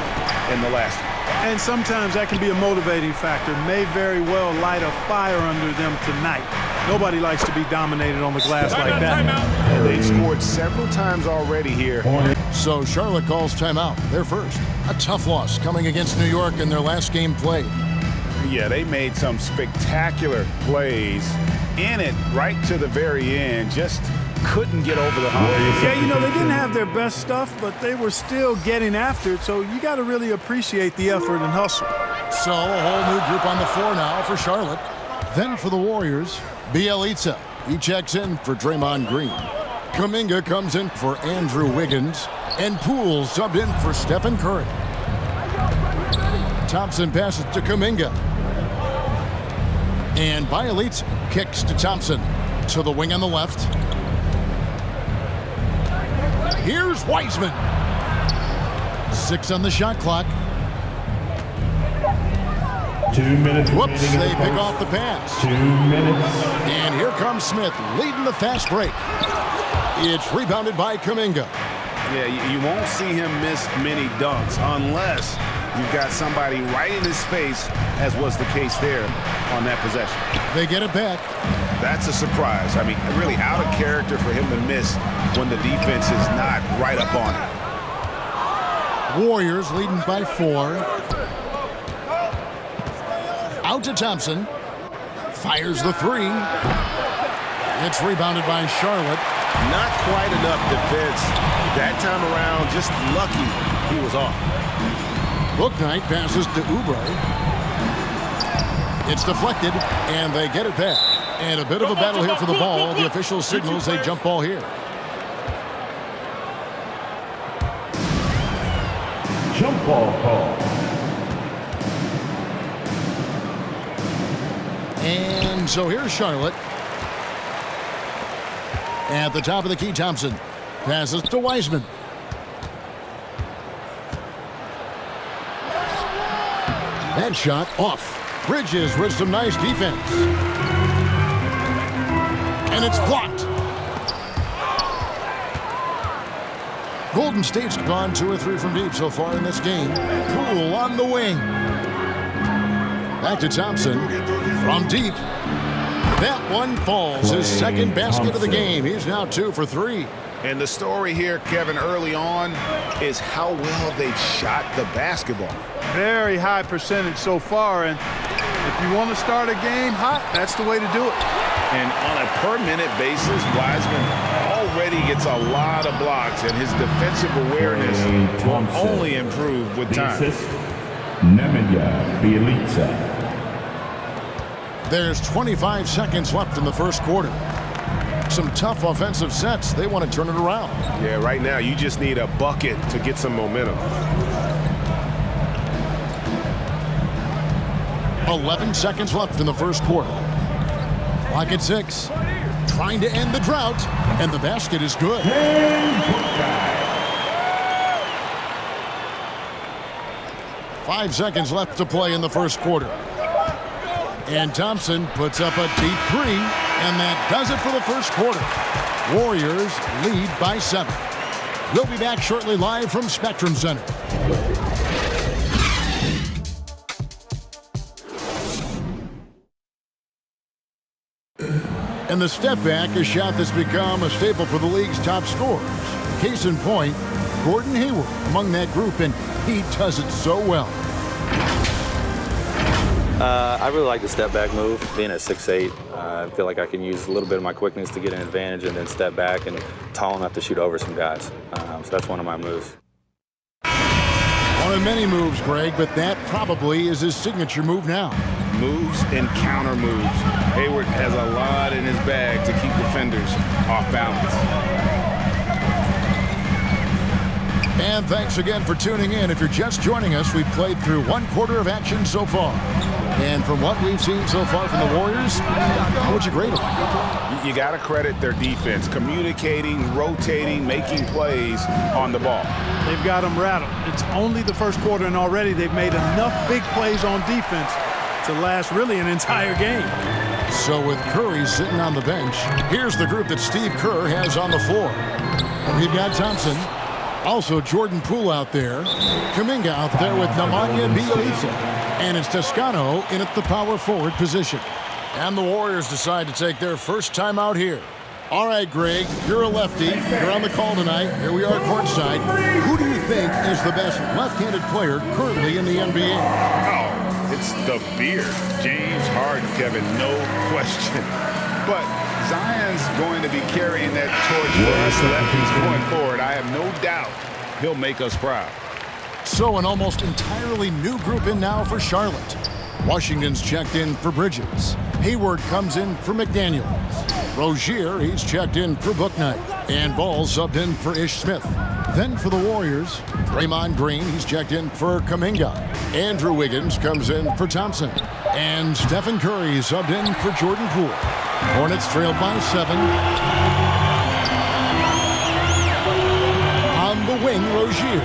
in the last one. And sometimes that can be a motivating factor. May very well light a fire under them tonight. Nobody likes to be dominated on the glass like that. And they've scored several times already here. So Charlotte calls timeout. They're first. A tough loss coming against New York in their last game played. Yeah, they made some spectacular plays in it right to the very end. Just couldn't get over the hump. Yeah, you know, they didn't have their best stuff, but they were still getting after it. So you got to really appreciate the effort and hustle. So a whole new group on the floor now for Charlotte. Then for the Warriors, Bielitsa. He checks in for Draymond Green. Kuminga comes in for Andrew Wiggins. And Poole subbed in for Stephen Curry. Thompson passes to Kuminga. And Bielitsa kicks to Thompson. To the wing on the left. Here's Wiseman. 6 on the shot clock. 2 minutes. Whoops, they pick off the pass. 2 minutes. And here comes Smith leading the fast break. It's rebounded by Kuminga. Yeah, you won't see him miss many dunks unless you've got somebody right in his face, as was the case there on that possession. They get it back. That's a surprise. I mean, really out of character for him to miss when the defense is not right up on him. Warriors leading by 4. Out to Thompson. Fires the 3. It's rebounded by Charlotte. Not quite enough defense that time around. Just lucky he was off. Bouknight passes to Oubre. It's deflected, and they get it back. And a bit of a battle here for the ball. The official signals a jump ball here. Jump ball call. And so here's Charlotte. At the top of the key, Thompson passes to Wiseman. That shot off. Bridges with some nice defense. And it's blocked. Golden State's gone 2 or 3 from deep so far in this game. Poole on the wing. Back to Thompson from deep. That one falls. His second basket of the game. He's now 2 for 3. And the story here, Kevin, early on is how well they've shot the basketball. Very high percentage so far, and if you want to start a game hot, that's the way to do it. And on a per-minute basis, Wiseman already gets a lot of blocks, and his defensive awareness will only improve with time. Nemanja Bjelica. There's 25 seconds left in the first quarter. Some tough offensive sets. They want to turn it around. Yeah, right now you just need a bucket to get some momentum. 11 seconds left in the first quarter. Clock at 6. Trying to end the drought, and the basket is good. 5 seconds left to play in the first quarter. And Thompson puts up a deep 3, and that does it for the first quarter. Warriors lead by 7. We'll be back shortly live from Spectrum Center. And the step back, a shot that's become a staple for the league's top scorers. Case in point, Gordon Hayward among that group, and he does it so well. I really like the step back move. Being at 6'8", I feel like I can use a little bit of my quickness to get an advantage and then step back and tall enough to shoot over some guys. So that's one of my moves. One of many moves, Greg, but that probably is his signature move now. Moves and counter moves. Hayward has a lot in his bag to keep defenders off balance. And thanks again for tuning in. If you're just joining us, we've played through 1 quarter of action so far. And from what we've seen so far from the Warriors, how would you grade them? You got to credit their defense, communicating, rotating, making plays on the ball. They've got them rattled. It's only the first quarter, and already they've made enough big plays on defense to last really an entire game. So with Curry sitting on the bench, here's the group that Steve Kerr has on the floor. We've got Thompson. Also Jordan Poole out there. Kuminga out there with Nemanja Bjelica. And it's Toscano in at the power forward position. And the Warriors decide to take their first time out here. All right, Greg, you're a lefty. You're on the call tonight. Here we are courtside. Who do you think is the best left-handed player currently in the NBA? Oh, it's the beard. James Harden, Kevin, no question. But Zion's going to be carrying that torch for us lefties going forward. I have no doubt he'll make us proud. So an almost entirely new group in now for Charlotte. Washington's checked in for Bridges. Hayward comes in for McDaniels. Rozier, he's checked in for Bouknight. And Ball subbed in for Ish Smith. Then for the Warriors, Draymond Green, he's checked in for Kuminga. Andrew Wiggins comes in for Thompson. And Stephen Curry subbed in for Jordan Poole. Hornets trailed by 7. On the wing, Rozier.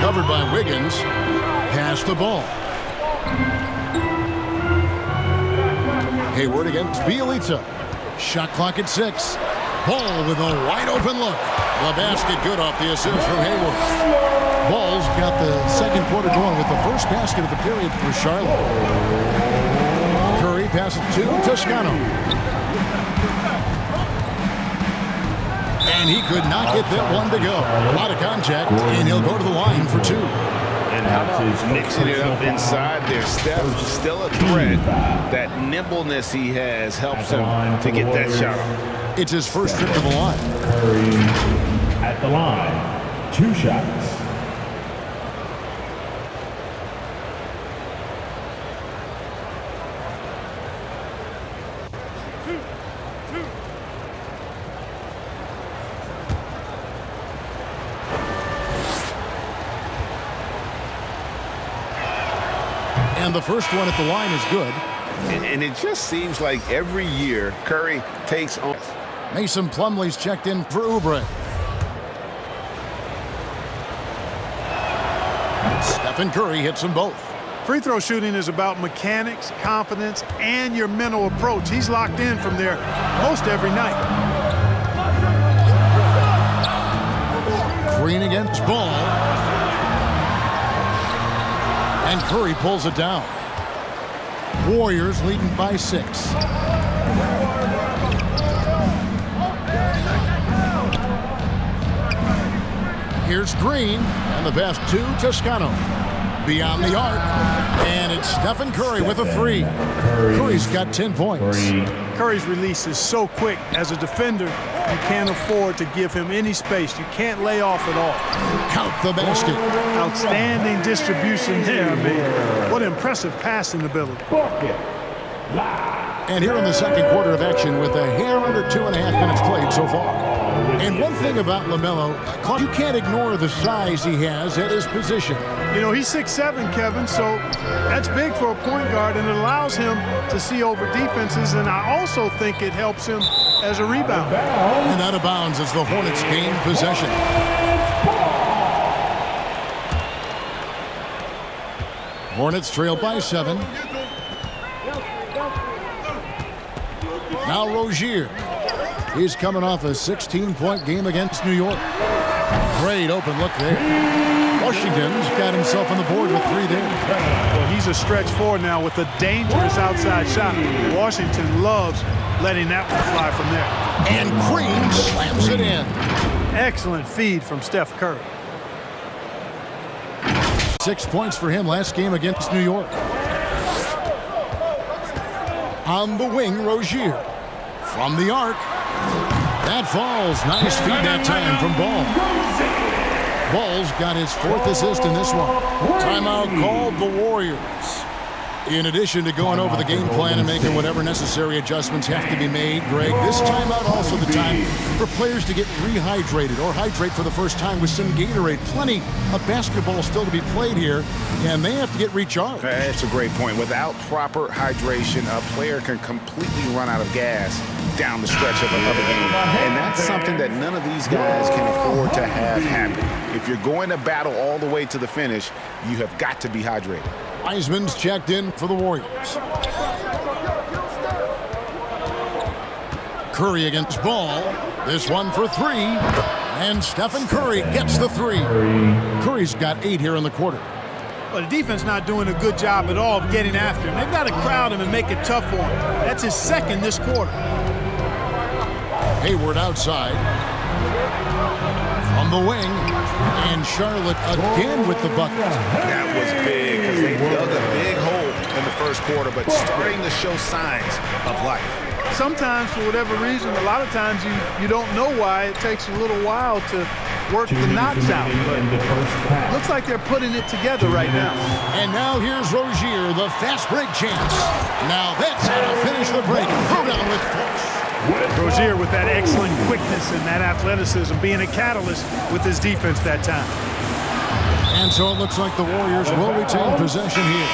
Covered by Wiggins. Pass the ball. Hayward against Bjelica. Shot clock at 6. Ball with a wide open look. The basket good off the assist from Hayward. Ball's got the second quarter going with the first basket of the period for Charlotte. Curry passes to Toscano. And he could not get that one to go. A lot of contact, and he'll go to the line for 2. Mixing it up inside there. Steph still a threat. That nimbleness he has helps him to get that shot off. It's his first trip to the line. Curry at the line. 2 shots. And the first one at the line is good. And it just seems like every year Curry takes on. Mason Plumlee's checked in for Oubre. Stephen Curry hits them both. Free throw shooting is about mechanics, confidence, and your mental approach. He's locked in from there most every night. Green against Ball. And Curry pulls it down. Warriors leading by 6. Here's Green, and the pass to Toscano. Beyond the arc, and it's Stephen Curry with a 3. Curry's got 10 points. Curry's release is so quick. As a defender, you can't afford to give him any space. You can't lay off at all. Count the basket. Outstanding distribution there, man. What impressive passing ability. And here in the second quarter of action with a hair under 2.5 minutes played so far. And one thing about LaMelo, you can't ignore the size he has at his position. You know, he's 6'7", Kevin, so that's big for a point guard, and it allows him to see over defenses, and I also think it helps him as a rebounder. And out of bounds as the Hornets gain possession. Hornets trail by 7. Now Rozier. He's coming off a 16-point game against New York. Great open look there. Washington's got himself on the board with 3 there. Well, he's a stretch forward now with a dangerous outside shot. Washington loves letting that one fly from there. And Green slams it in. Excellent feed from Steph Curry. 6 points for him last game against New York. On the wing, Rozier. From the arc. That falls. Nice feed that time from Ball. Ball's got his 4th assist in this one. Timeout called the Warriors. In addition to going over the game plan and making whatever necessary adjustments have to be made, Greg, this timeout also the time for players to get rehydrated or hydrate for the first time with some Gatorade. Plenty of basketball still to be played here, and they have to get recharged. That's a great point. Without proper hydration, a player can completely run out of gas down the stretch of another game. And that's something that none of these guys can afford to have happen. If you're going to battle all the way to the finish, you have got to be hydrated. Wiseman's checked in for the Warriors. Curry against Ball. This one for 3. And Stephen Curry gets the 3. Curry's got 8 here in the quarter. Well, the defense not doing a good job at all of getting after him. They've got to crowd him and make it tough for him. That's his 2nd this quarter. Hayward outside. From the wing. And Charlotte again with the bucket. That was big because they dug a big hole in the first quarter, but starting to show signs of life. Sometimes, for whatever reason, a lot of times you don't know why. It takes a little while to work the knots out. But it looks like they're putting it together right now. And now here's Rozier, the fast break chance. Now that's how to finish the break. Throw down with force. Rozier with that excellent quickness and that athleticism, being a catalyst with his defense that time. And so it looks like the Warriors will retain possession here.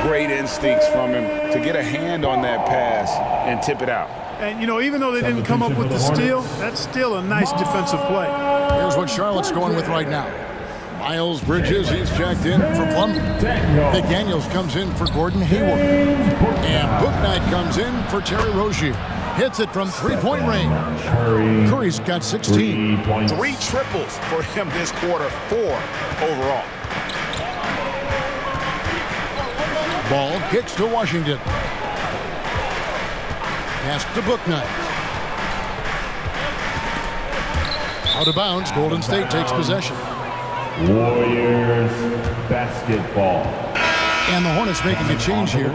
Great instincts from him to get a hand on that pass and tip it out. And, you know, even though they didn't come up with the steal, that's still a nice defensive play. Here's what Charlotte's going with right now. Miles Bridges, he's checked in for Plum. McDaniels comes in for Gordon Hayward. And Bouknight comes in for Terry Rozier. Hits it from 3-point range. Curry's got 16. 3 triples for him this quarter, 4 overall. Ball kicks to Washington. Pass to Bouknight. Out of bounds, Golden State takes possession. Warriors basketball. And the Hornets making a change here.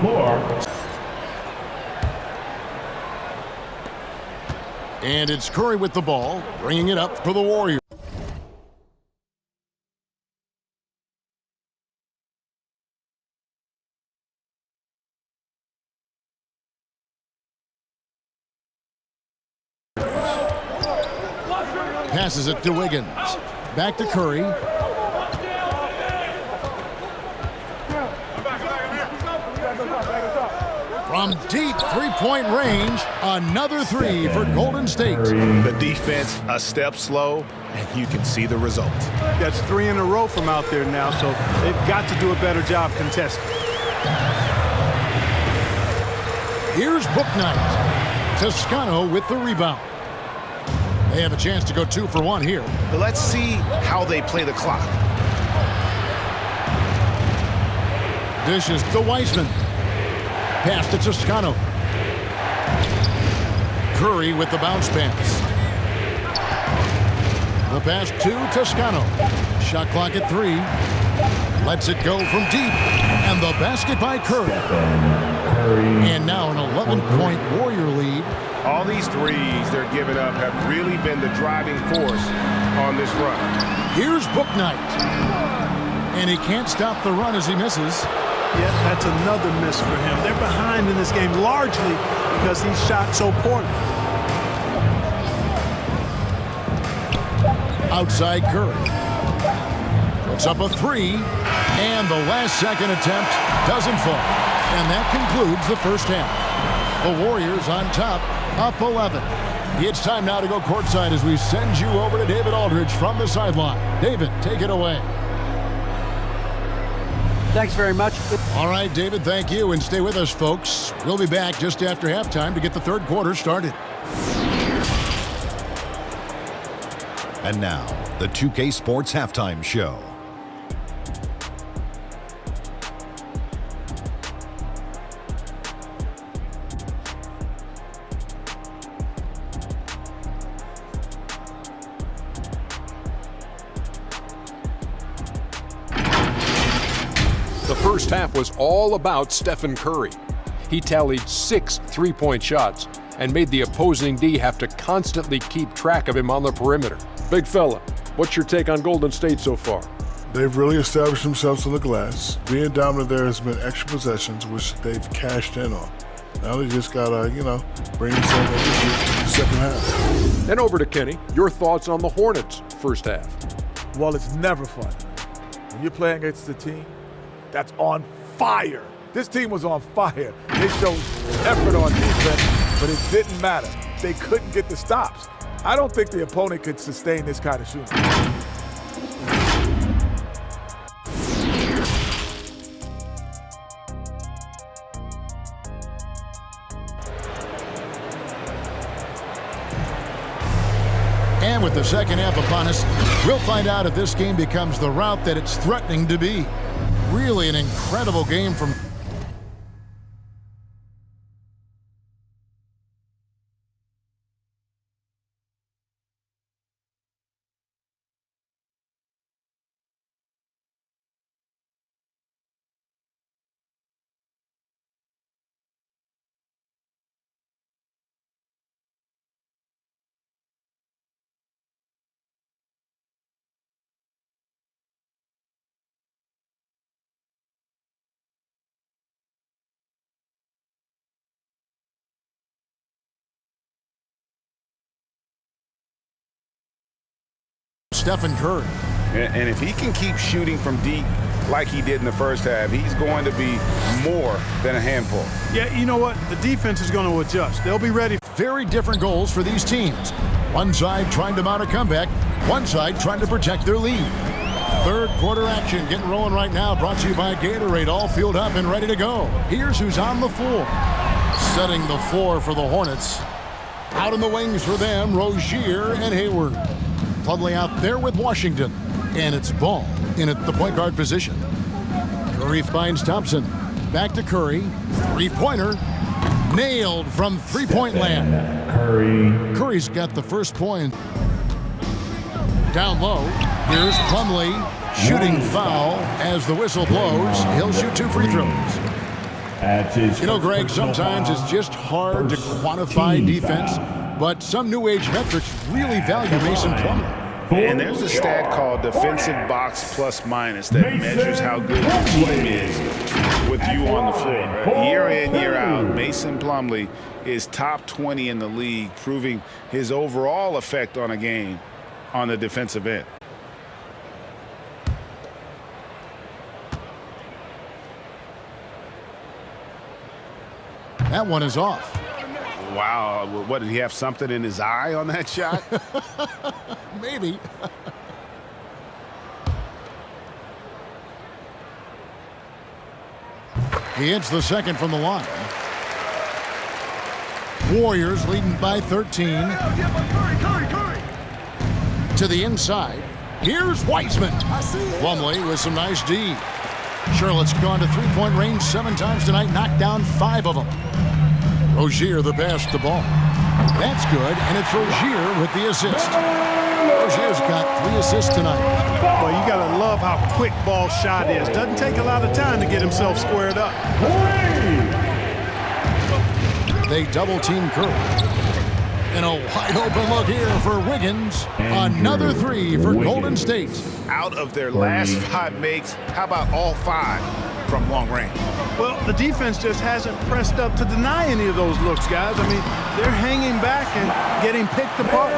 And it's Curry with the ball, bringing it up for the Warriors. Passes it to Wiggins. Back to Curry. From deep 3-point range, another 3 for Golden State. The defense a step slow, and you can see the result. That's 3 in a row from out there now, so they've got to do a better job contesting. Here's Bouknight. Toscano with the rebound. They have a chance to go 2 for 1 here. Let's see how they play the clock. Dishes to Wiseman. Pass to Toscano. Curry with the bounce pass. The pass to Toscano. Shot clock at 3. Lets it go from deep. And the basket by Curry. And now an 11-point Warrior lead. All these threes they're giving up have really been the driving force on this run. Here's Bouknight. And he can't stop the run as he misses. Yes, that's another miss for him. They're behind in this game largely because he shot so poorly. Outside Curry. Puts up a 3. And the last second attempt doesn't fall. And that concludes the first half. The Warriors on top, up 11. It's time now to go courtside as we send you over to David Aldridge from the sideline. David, take it away. Thanks very much. All right, David, thank you. And stay with us, folks. We'll be back just after halftime to get the third quarter started. And now, the 2K Sports Halftime Show. The first half was all about Stephen Curry. he tallied 6 3-point shots and made the opposing D have to constantly keep track of him on the perimeter. Big fella, what's your take on Golden State so far? They've really established themselves on the glass. Being dominant there has been extra possessions, which they've cashed in on. Now they just gotta, bring themselves over to the second half. Then over to Kenny. Your thoughts on the Hornets' first half? Well, it's never fun. When you're playing against a team that's on fire. This team was on fire. They showed effort on defense, but it didn't matter. They couldn't get the stops. I don't think the opponent could sustain this kind of shooting. And with the second half upon us, we'll find out if this game becomes the route that it's threatening to be. Really an incredible game from... Stephen Curry. And if he can keep shooting from deep like he did in the first half, he's going to be more than a handful. Yeah, you know what? The defense is going to adjust. They'll be ready. Very different goals for these teams. One side trying to mount a comeback, one side trying to protect their lead. Third quarter action getting rolling right now, brought to you by Gatorade, all fueled up and ready to go. Here's who's on the floor. Setting the floor for the Hornets. Out in the wings for them, Rozier and Hayward. Plumlee out there with Washington. And it's Ball in at the point guard position. Curry finds Thompson. Back to Curry. Three-pointer. Nailed from three-point land. Curry's got the first point. Down low. Here's Plumlee. Shooting foul as the whistle blows. He'll shoot 2 free throws. You know, Greg, sometimes it's just hard to quantify defense, but some new age metrics really value Mason Plumlee. And there's a stat called defensive box plus minus that measures how good your team is with you on the floor. Right? Year in, year out, Mason Plumlee is top 20 in the league, proving his overall effect on a game on the defensive end. That one is off. Wow, what, did he have something in his eye on that shot? Maybe. He hits the second from the line. Warriors leading by 13. To the inside. Here's Wiseman. Plumlee with some nice D. Charlotte's gone to three-point range 7 times tonight, knocked down 5 of them. Rozier the pass to Ball. That's good, and it's Rozier with the assist. Rozier's got 3 assists tonight. Well, you got to love how quick Ball's shot is. Doesn't take a lot of time to get himself squared up. They double-team Curry. And a wide-open look here for Wiggins. Another 3 for Golden State. Out of their last 5 makes, how about all 5 from long range? Well, the defense just hasn't pressed up to deny any of those looks, guys. I mean, they're hanging back and getting picked apart.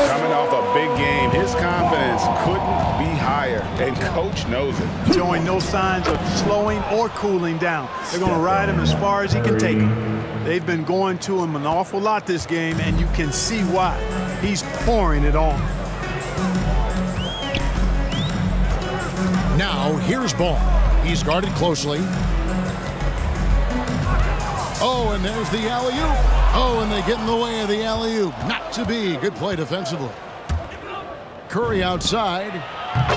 Coming off a big game, his confidence couldn't be higher, and coach knows it. Showing no signs of slowing or cooling down. They're going to ride him as far as he can take him. They've been going to him an awful lot this game, and you can see why. He's pouring it on. Now, here's Ball. He's guarded closely. Oh, and there's the alley-oop. Oh, and they get in the way of the alley-oop. Not to be. Good play defensively. Curry outside.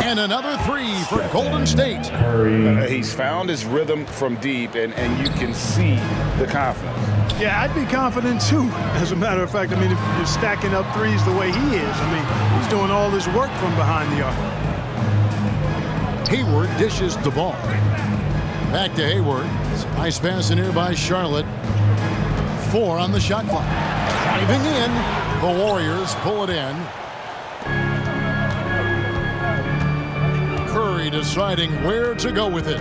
And another 3 for Golden State. He's found his rhythm from deep, and you can see the confidence. Yeah, I'd be confident too. As a matter of fact, I mean, if you're stacking up threes the way he is, I mean, he's doing all this work from behind the arc. Hayward dishes the ball. Back to Hayward. Nice pass in here by Charlotte. 4 on the shot clock. Driving in. The Warriors pull it in. Curry deciding where to go with it.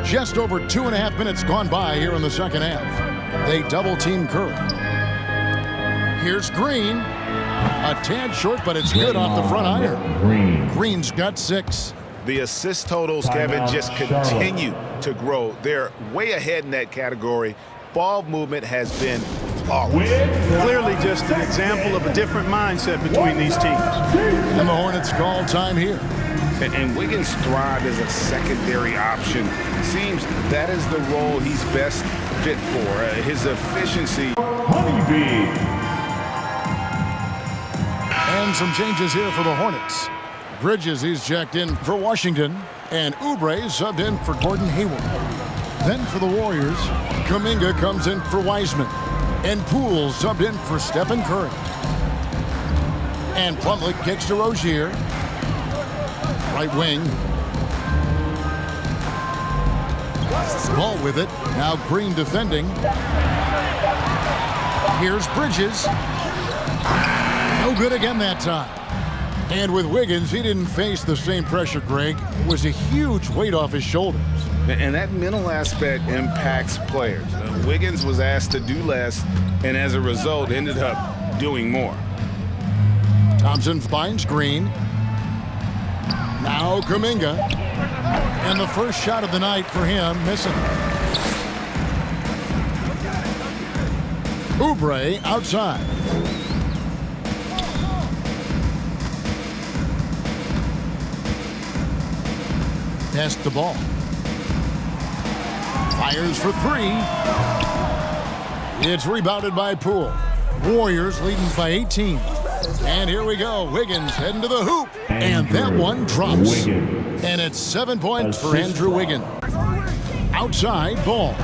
Just over 2.5 minutes gone by here in the second half. They double-team Curry. Here's Green. A tad short, but it's good off the front iron. Green's got 6. The assist totals, Kevin, just continue to grow. They're way ahead in that category. Ball movement has been flawless. Clearly just an example of a different mindset between these teams. And the Hornets call time here. And Wiggins thrived as a secondary option. Seems that is the role he's best fit for. His efficiency. And some changes here for the Hornets. Bridges, he's checked in for Washington. And Oubre subbed in for Gordon Hayward. Then for the Warriors, Kuminga comes in for Wiseman. And Poole subbed in for Stephen Curry. And Plumlee kicks to Rozier. Right wing. Ball with it. Now Green defending. Here's Bridges. No good again that time. And with Wiggins, he didn't face the same pressure, Greg. It was a huge weight off his shoulders. And that mental aspect impacts players. Wiggins was asked to do less, and as a result, ended up doing more. Thompson finds Green. Now Kuminga. And the first shot of the night for him, missing. Oubre outside. Pass the ball. Fires for 3. It's rebounded by Poole. Warriors leading by 18. And here we go. Wiggins heading to the hoop. And that one drops. And it's 7 points for Andrew Wiggins. Outside ball.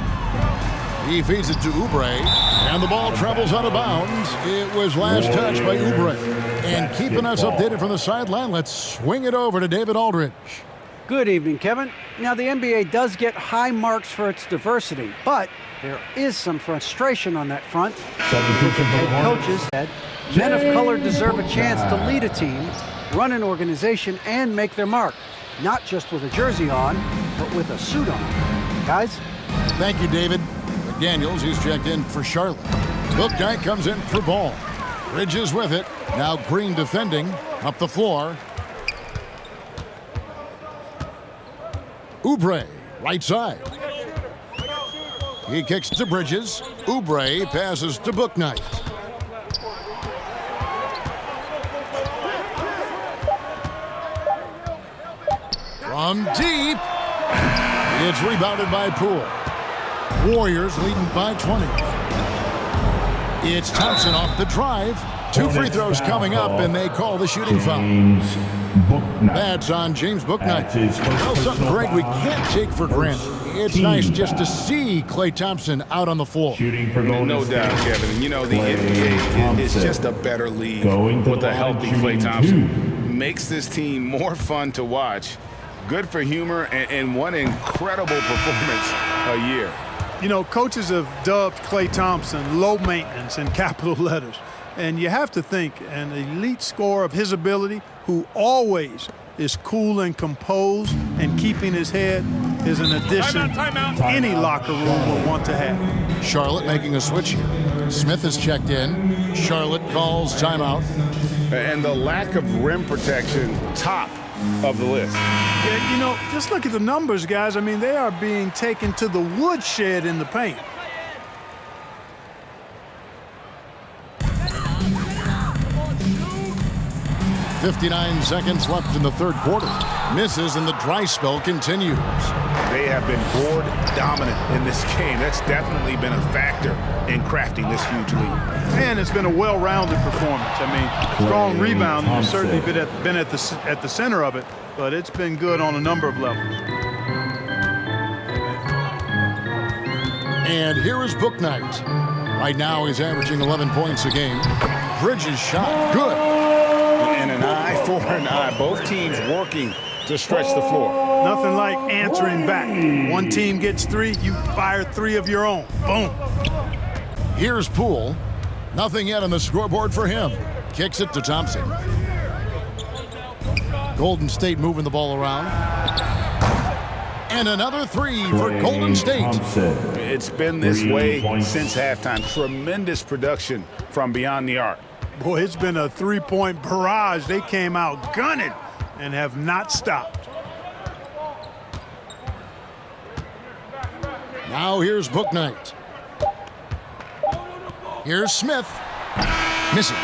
He feeds it to Oubre. And the ball travels out of bounds. It was last touched by Oubre. And keeping us updated from the sideline, let's swing it over to David Aldridge. Good evening, Kevin. Now, the NBA does get high marks for its diversity, but there is some frustration on that front. Head coaches said men of color deserve a chance to lead a team, run an organization, and make their mark, not just with a jersey on, but with a suit on. Guys? Thank you, David. McDaniels, he's checked in for Charlotte. Bouknight comes in for Ball. Bridges with it. Now Green defending. Up the floor. Oubre, right side. He kicks to Bridges. Oubre passes to Bouknight. From deep. It's rebounded by Poole. Warriors leading by 20. It's Thompson off the drive. 2 free throws coming up, and they call the shooting foul. That's on James Bouknight. Well, something, Greg, we can't take for granted. It's nice just to see Klay Thompson out on the floor. No doubt, Kevin. And you know, the NBA is just a better league with a healthy Klay Thompson. Makes this team more fun to watch. Good for humor and one incredible performance a year. You know, coaches have dubbed Klay Thompson low maintenance in capital letters. And you have to think an elite scorer of his ability, who always is cool and composed and keeping his head, is an addition any locker room will want to have. Charlotte making a switch here. Smith is checked in. Charlotte calls timeout. And the lack of rim protection, top of the list. Yeah, you know, just look at the numbers, guys. I mean, they are being taken to the woodshed in the paint. .59 seconds left in the third quarter. Misses and the dry spell continues. They have been board dominant in this game. That's definitely been a factor in crafting this huge lead. And it's been a well-rounded performance. I mean, strong rebounding has certainly been at the center of it, but it's been good on a number of levels. And here is Bouknight. Right now he's averaging 11 points a game. Bridges shot, good. And an eye for an eye. Both teams working to stretch the floor. Nothing like answering back. One team gets 3, you fire 3 of your own. Boom. Here's Poole. Nothing yet on the scoreboard for him. Kicks it to Thompson. Golden State moving the ball around. And another 3 for Golden State. It's been this way since halftime. Tremendous production from beyond the arc. Boy, it's been a 3-point barrage. They came out gunning and have not stopped. Now here's Bouknight. Here's Smith. Misses.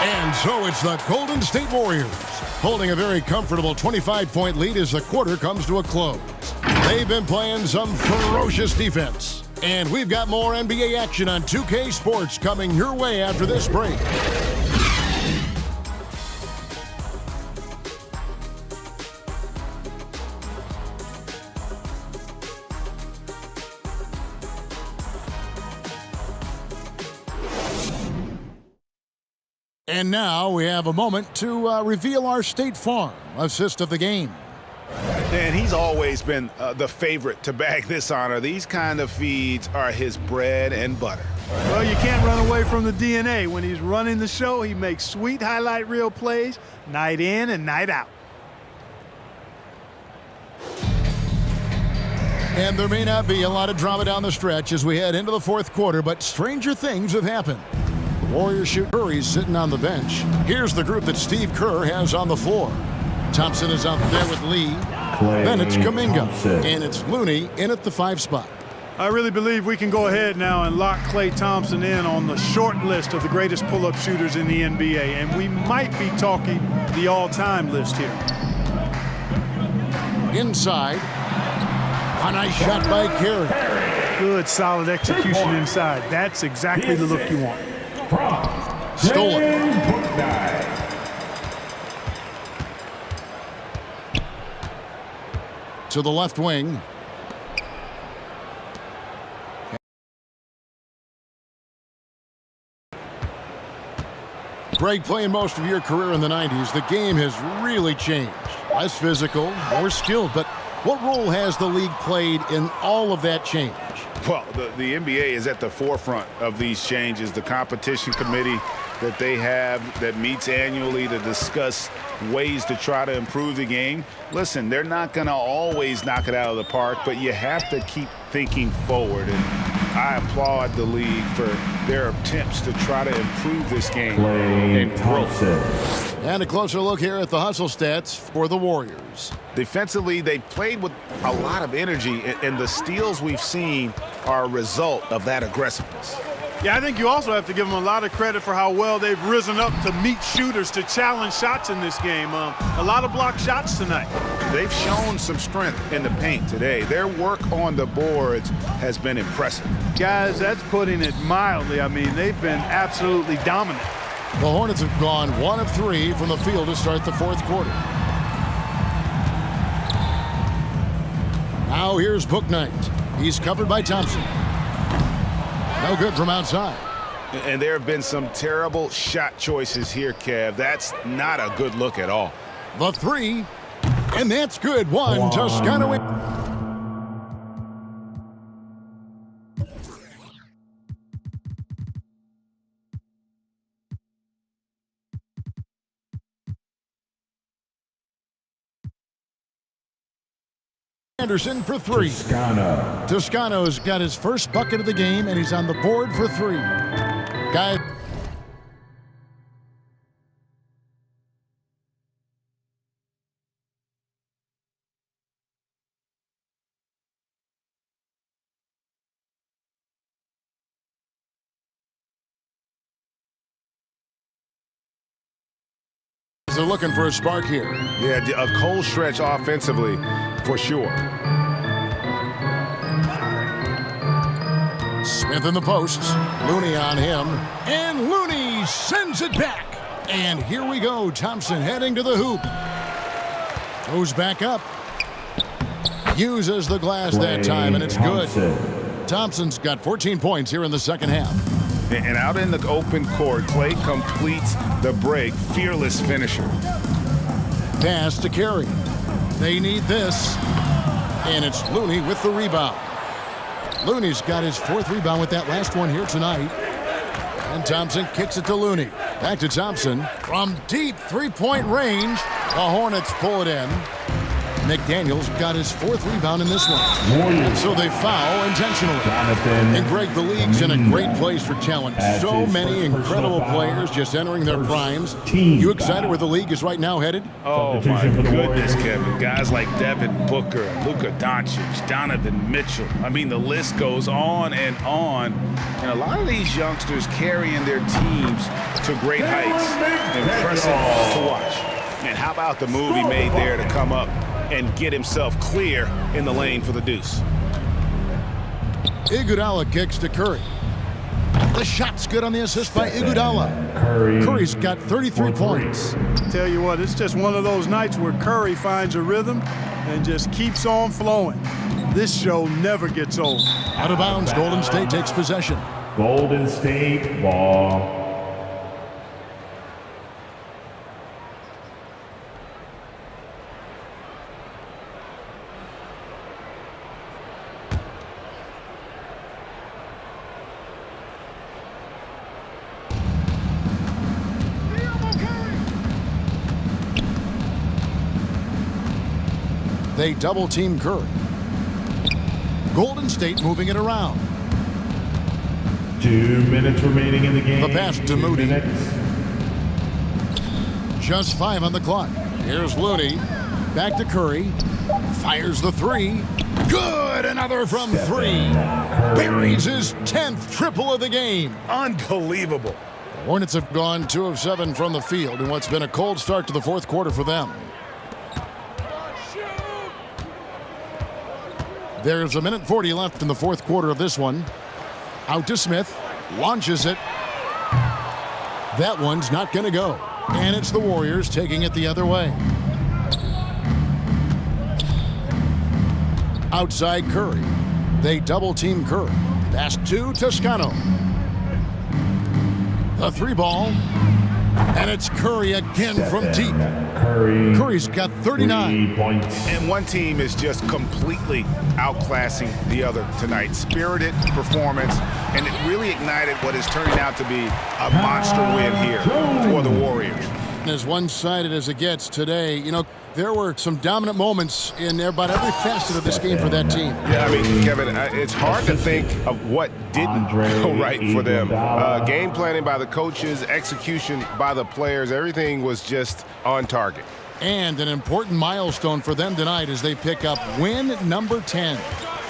And so it's the Golden State Warriors holding a very comfortable 25-point lead as the quarter comes to a close. They've been playing some ferocious defense. And we've got more NBA action on 2K Sports coming your way after this break. And now we have a moment to reveal our State Farm assist of the game. And he's always been the favorite to bag this honor. These kind of feeds are his bread and butter. Well, you can't run away from the DNA. When he's running the show, he makes sweet highlight reel plays night in and night out. And there may not be a lot of drama down the stretch as we head into the fourth quarter, but stranger things have happened. The Warriors shoot Curry's sitting on the bench. Here's the group that Steve Kerr has on the floor. Thompson is out there with Lee. Then it's Kuminga. And it's Looney in at the 5 spot. I really believe we can go ahead now and lock Klay Thompson in on the short list of the greatest pull-up shooters in the NBA. And we might be talking the all-time list here. Inside. A nice shot by Kerr. Good, solid execution inside. That's exactly the look you want. Stolen. To the left wing. Greg, playing most of your career in the 90s, the game has really changed. Less physical, more skilled, but what role has the league played in all of that change? Well, the NBA is at the forefront of these changes. The competition committee that they have that meets annually to discuss ways to try to improve the game. Listen, they're not going to always knock it out of the park, but you have to keep thinking forward. And I applaud the league for their attempts to try to improve this game and grow. And a closer look here at the hustle stats for the Warriors. Defensively, they played with a lot of energy, and the steals we've seen are a result of that aggressiveness. Yeah, I think you also have to give them a lot of credit for how well they've risen up to meet shooters, to challenge shots in this game. A lot of blocked shots tonight. They've shown some strength in the paint today. Their work on the boards has been impressive. Guys, that's putting it mildly. I mean, they've been absolutely dominant. The Hornets have gone 1 of 3 from the field to start the fourth quarter. Now here's Bouknight. He's covered by Thompson. No good from outside. And there have been some terrible shot choices here, Kev. That's not a good look at all. The 3, and that's good. One. Toscano. Anderson for 3. Toscano's got his first bucket of the game, and he's on the board for 3. Guy. They're looking for a spark here. Yeah, a cold stretch offensively, for sure. Smith in the posts. Looney on him. And Looney sends it back. And here we go. Thompson heading to the hoop. Goes back up. Uses the glass that time, and it's good. Thompson's got 14 points here in the second half. And out in the open court, Klay completes the break. Fearless finisher. Pass to Curry. They need this. And it's Looney with the rebound. Looney's got his 4th rebound with that last one here tonight. And Thompson kicks it to Looney. Back to Thompson. From deep 3-point range, the Hornets pull it in. McDaniels got his 4th rebound in this one. And so they foul intentionally. And Greg, the league's in a great place for talent. So many incredible players just entering their primes. You excited where the league is right now headed? Oh, my goodness, Kevin. Guys like Devin Booker, Luka Doncic, Donovan Mitchell. I mean, the list goes on and on. And a lot of these youngsters carrying their teams to great heights. Impressive to watch. And how about the move he made there to come up and get himself clear in the lane for the deuce. Iguodala kicks to Curry. The shot's good on the assist by Iguodala. Curry's got 33 points. Tell you what, it's just one of those nights where Curry finds a rhythm and just keeps on flowing. This show never gets old. Out of bounds, Golden State takes possession. Golden State ball. They double-team Curry. Golden State moving it around. 2 minutes remaining in the game. The pass to Moody. Just 5 on the clock. Here's Looney. Back to Curry. Fires the 3. Good! Another from 3. Buries his 10th triple of the game. Unbelievable. The Hornets have gone 2 of 7 from the field in what's been a cold start to the 4th quarter for them. There's 1:40 left in the 4th quarter of this one. Out to Smith. Launches it. That one's not going to go. And it's the Warriors taking it the other way. Outside Curry. They double-team Curry. Pass to Toscano. The 3 ball. And it's Curry again from deep. Curry's got 39 points. And one team is just completely outclassing the other tonight. Spirited performance, and it really ignited what is turning out to be a monster win here for the Warriors. As one-sided as it gets today, you know, there were some dominant moments in about every facet of this game for that team. Yeah, I mean, Kevin, it's hard to think of what didn't go right for them. Game planning by the coaches, execution by the players, everything was just on target. And an important milestone for them tonight as they pick up win number 10.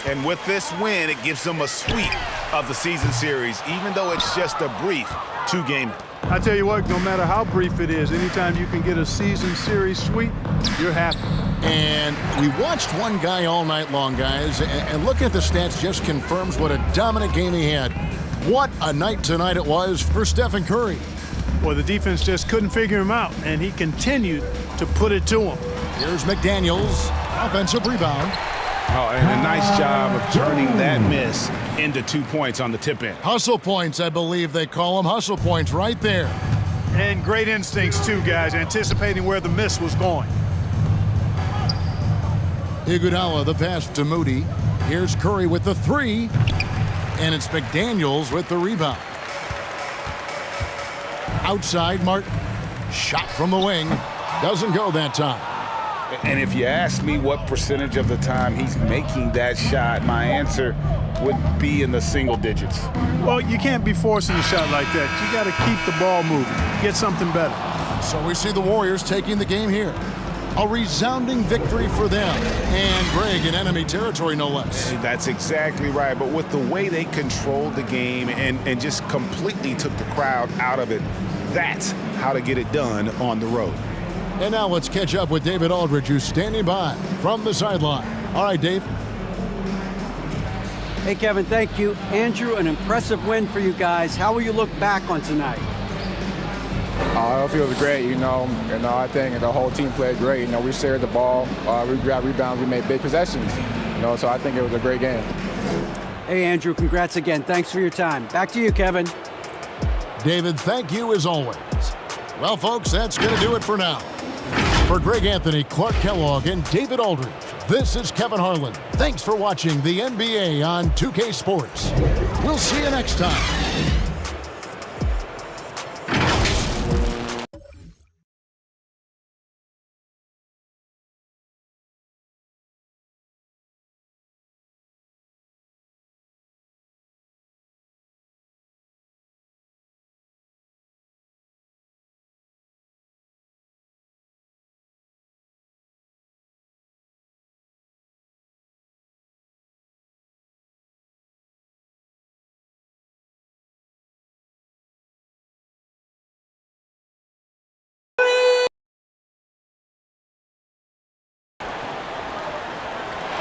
And with this win, it gives them a sweep of the season series, even though it's just a brief 2-game. I tell you what, no matter how brief it is, anytime you can get a season series sweep, you're happy. And we watched one guy all night long, guys, and looking at the stats just confirms what a dominant game he had. What a night tonight it was for Stephen Curry. Well, the defense just couldn't figure him out, and he continued to put it to him. Here's McDaniels, offensive rebound. Oh, and a nice job of turning that miss into 2 points on the tip in. Hustle points, I believe they call them. Hustle points right there. And great instincts, too, guys, anticipating where the miss was going. Iguodala, the pass to Moody. Here's Curry with the 3. And it's McDaniels with the rebound. Outside, Martin. Shot from the wing. Doesn't go that time. And if you ask me what percentage of the time he's making that shot, my answer would be in the single digits. Well, you can't be forcing a shot like that. You got to keep the ball moving. Get something better. So we see the Warriors taking the game here. A resounding victory for them. And Greg in enemy territory, no less. That's exactly right. But with the way they controlled the game and just completely took the crowd out of it, that's how to get it done on the road. And now let's catch up with David Aldridge, who's standing by from the sideline. All right, Dave. Hey, Kevin, thank you. Andrew, an impressive win for you guys. How will you look back on tonight? It feels great, I think the whole team played great. We shared the ball, we grabbed rebounds, we made big possessions. So I think it was a great game. Hey, Andrew, congrats again. Thanks for your time. Back to you, Kevin. David, thank you as always. Well, folks, that's going to do it for now. For Greg Anthony, Clark Kellogg, and David Aldridge, this is Kevin Harlan. Thanks for watching the NBA on 2K Sports. We'll see you next time.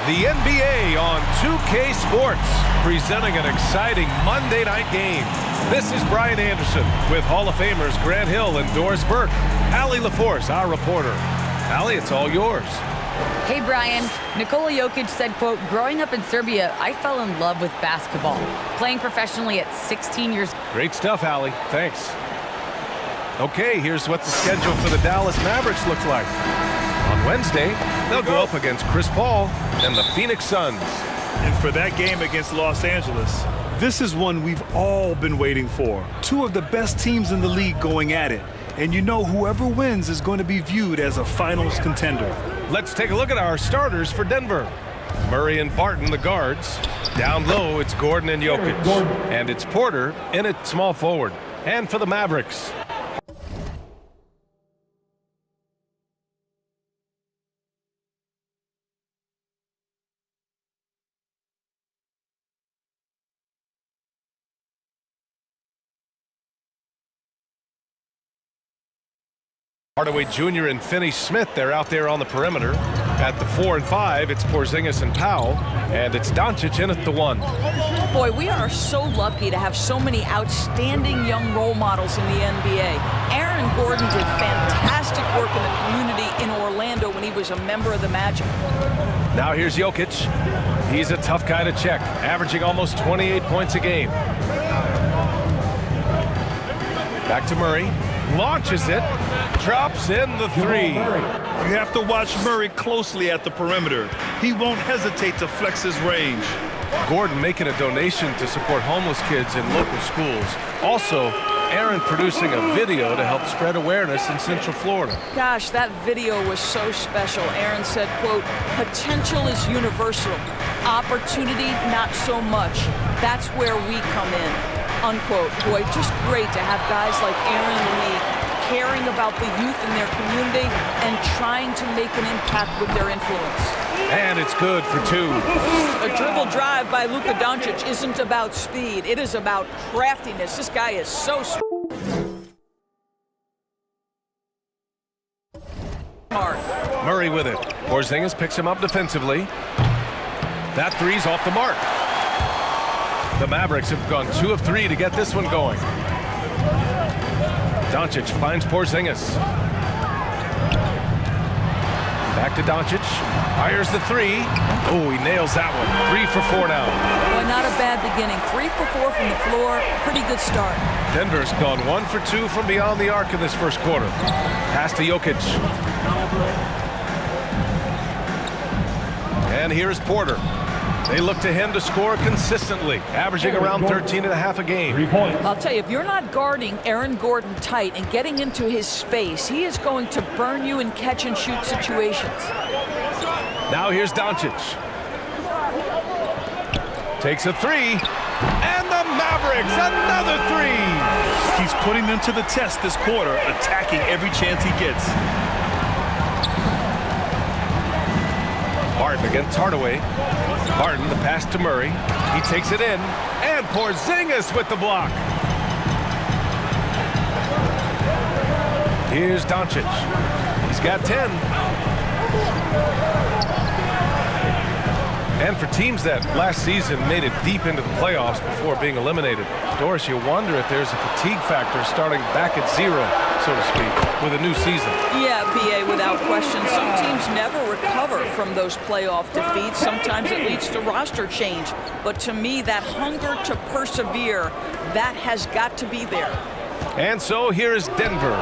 The NBA on 2K Sports, presenting an exciting Monday night game. This is Brian Anderson with Hall of Famers Grant Hill and Doris Burke. Allie LaForce, our reporter. Allie, it's all yours. Hey, Brian. Nikola Jokic said, quote, growing up in Serbia, I fell in love with basketball. Playing professionally at 16 years. Great stuff, Allie. Thanks. Okay, here's what the schedule for the Dallas Mavericks looks like. On Wednesday, they'll go up against Chris Paul and the Phoenix Suns. And for that game against Los Angeles, this is one we've all been waiting for. Two of the best teams in the league going at it. And you know whoever wins is going to be viewed as a finals contender. Let's take a look at our starters for Denver. Murray and Barton, the guards. Down low, it's Gordon and Jokic. And it's Porter in at small forward. And for the Mavericks, Hardaway Jr. and Finney-Smith, they're out there on the perimeter. At the 4 and 5, it's Porzingis and Powell, and it's Doncic in at the 1. Boy, we are so lucky to have so many outstanding young role models in the NBA. Aaron Gordon did fantastic work in the community in Orlando when he was a member of the Magic. Now here's Jokic. He's a tough guy to check, averaging almost 28 points a game. Back to Murray. Launches it, drops in the 3. You have to watch Murray closely at the perimeter. He won't hesitate to flex his range. Gordon making a donation to support homeless kids in local schools. Also, Aaron producing a video to help spread awareness in Central Florida. Gosh, that video was so special. Aaron said, quote, potential is universal. Opportunity, not so much. That's where we come in. Unquote. Boy, just great to have guys like Aaron in the league caring about the youth in their community and trying to make an impact with their influence. And it's good for 2. A dribble drive by Luka Doncic isn't about speed. It is about craftiness. This guy is so smart. Murray with it. Porzingis picks him up defensively. That 3's off the mark. The Mavericks have gone 2 of 3 to get this one going. Doncic finds Porzingis. Back to Doncic. Fires the 3. Oh, he nails that one. 3 for 4 now. Well, not a bad beginning. 3 for 4 from the floor. Pretty good start. Denver's gone 1 for 2 from beyond the arc in this first quarter. Pass to Jokic. And here's Porter. They look to him to score consistently, averaging around 13.5 a game. I'll tell you, if you're not guarding Aaron Gordon tight and getting into his space, he is going to burn you in catch-and-shoot situations. Now here's Doncic. Takes a 3. And the Mavericks, another 3. He's putting them to the test this quarter, attacking every chance he gets. Barton against Hardaway. Barton, the pass to Murray. He takes it in. And Porzingis with the block. Here's Doncic. He's got 10. And for teams that last season made it deep into the playoffs before being eliminated, Doris, you wonder if there's a fatigue factor starting back at 0, so to speak, with a new season. Yeah, BA, without question. Some teams never recover from those playoff defeats. Sometimes it leads to roster change. But to me, that hunger to persevere, that has got to be there. And so here's Denver.